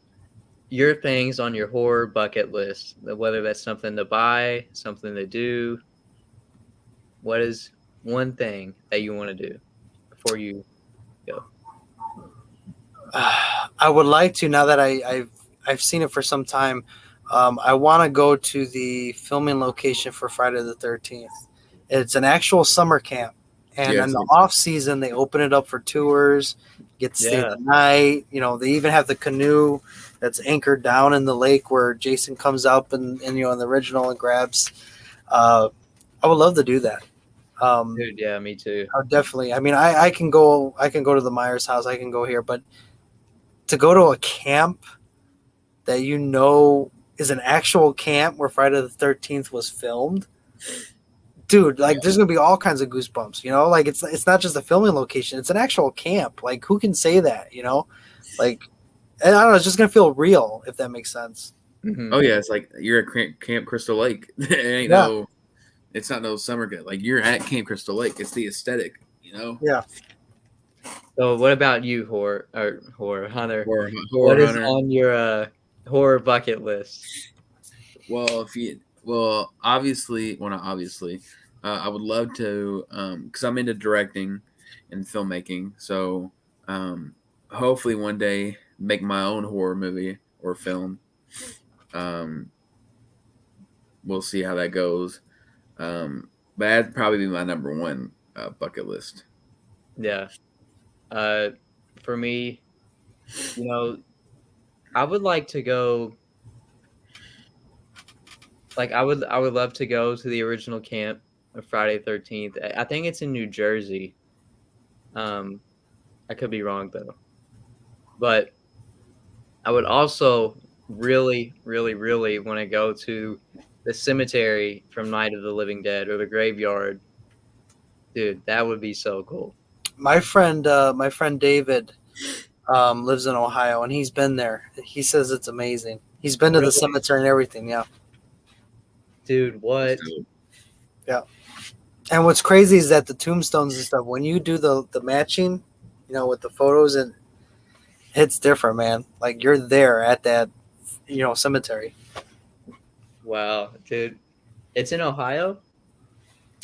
your things on your horror bucket list? Whether that's something to buy, something to do. What is one thing that you want to do before you go? I would like to, now that I've seen it for some time. I want to go to the filming location for Friday the 13th. It's an actual summer camp. And in the off season, they open it up for tours, get to stay the night. They even have the canoe that's anchored down in the lake where Jason comes up and in the original and grabs. I would love to do that. Dude, yeah, me too. Definitely. I mean, I can go to the Myers house. I can go here, but to go to a camp that you know is an actual camp where Friday the 13th was filmed, dude, like there's gonna be all kinds of goosebumps, you know? Like it's not just a filming location, it's an actual camp. Like who can say that, you know? Like, and I don't know, it's just gonna feel real, if that makes sense. Mhm. Oh yeah, it's like you're at Camp Crystal Lake. It's not no summer good. Like you're at Camp Crystal Lake. It's the aesthetic, you know. Yeah. So what about you, horror Hunter? Horror What is Hunter. on your horror bucket list? Well, obviously, well, not obviously, I would love to, because I'm into directing and filmmaking. So, hopefully, one day make my own horror movie or film. We'll see how that goes. But that'd probably be my number one bucket list. Yeah. For me, you know, I would like to go. Like I would love to go to the original camp of Friday the 13th. I think it's in New Jersey. I could be wrong though. But I would also really, really, really want to go to the cemetery from Night of the Living Dead or the graveyard. Dude, that would be so cool. My friend David lives in Ohio, and he's been there. He says it's amazing. He's been to the cemetery and everything. Yeah. Dude, what? Yeah. And what's crazy is that the tombstones and stuff, when you do the matching, you know, with the photos, and it's different, man. Like you're there at that, you know, cemetery. Wow, dude. It's in Ohio?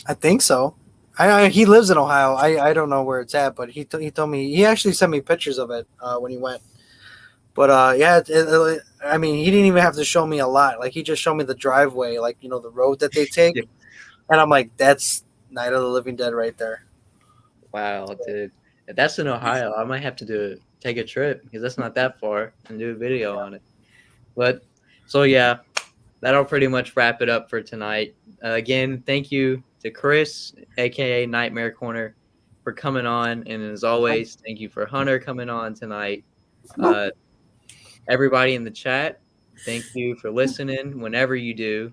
I think so. He lives in Ohio. I don't know where it's at, but he told me, he actually sent me pictures of it when he went. But yeah, I mean, he didn't even have to show me a lot. Like he just showed me the driveway, like, you know, the road that they take. Yeah. And I'm like, that's Night of the Living Dead right there. Wow, dude. If that's in Ohio, I might have to take a trip because that's not that far and do a video on it. But so yeah, that'll pretty much wrap it up for tonight. Again, thank you to Chris, aka Nightmare Corner, for coming on, and as always, thank you for Hunter coming on tonight. Everybody in the chat, thank you for listening. Whenever you do,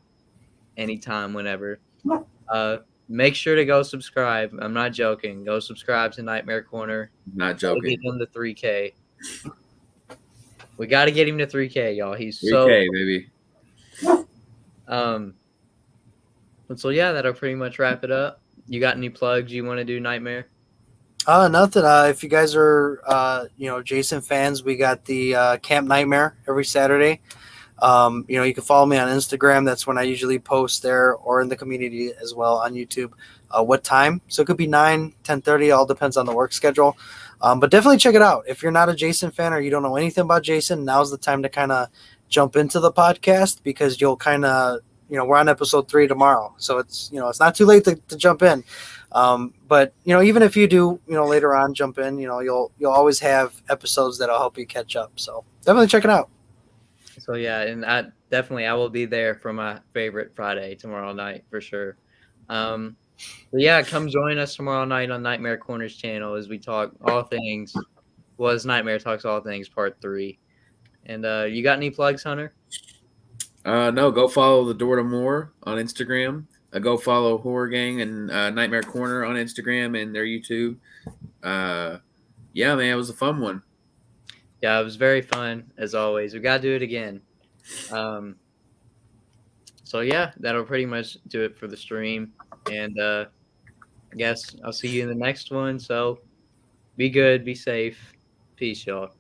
anytime, whenever. Make sure to go subscribe. I'm not joking. Go subscribe to Nightmare Corner. Not joking. Get him to 3K. We got to get him to 3K, y'all. He's 3K, so baby. So yeah, that'll pretty much wrap it up. You got any plugs you want to do, Nightmare? Nothing. If you guys are, you know, Jason fans, we got the Camp Nightmare every Saturday. You know, you can follow me on Instagram. That's when I usually post there, or in the community as well on YouTube. What time? So it could be 9, 10:30. All depends on the work schedule. But definitely check it out. If you're not a Jason fan or you don't know anything about Jason, now's the time to kind of jump into the podcast, because you'll kind of, you know, we're on episode 3 tomorrow. So it's, you know, it's not too late to jump in. But, you know, even if you do, you know, later on jump in, you know, you'll always have episodes that'll help you catch up. So definitely check it out. So yeah, and I will be there for my favorite Friday tomorrow night for sure. But yeah, come join us tomorrow night on Nightmare Corner's channel as we talk all things. Was Nightmare Talks All Things Part 3. And you got any plugs, Hunter? No, go follow The Door to More on Instagram. Go follow Horrorgang and Nightmare Corner on Instagram and their YouTube. Yeah, man, it was a fun one. Yeah, it was very fun, as always. We got to do it again. So yeah, that'll pretty much do it for the stream. And I guess I'll see you in the next one. So be good, be safe. Peace, y'all.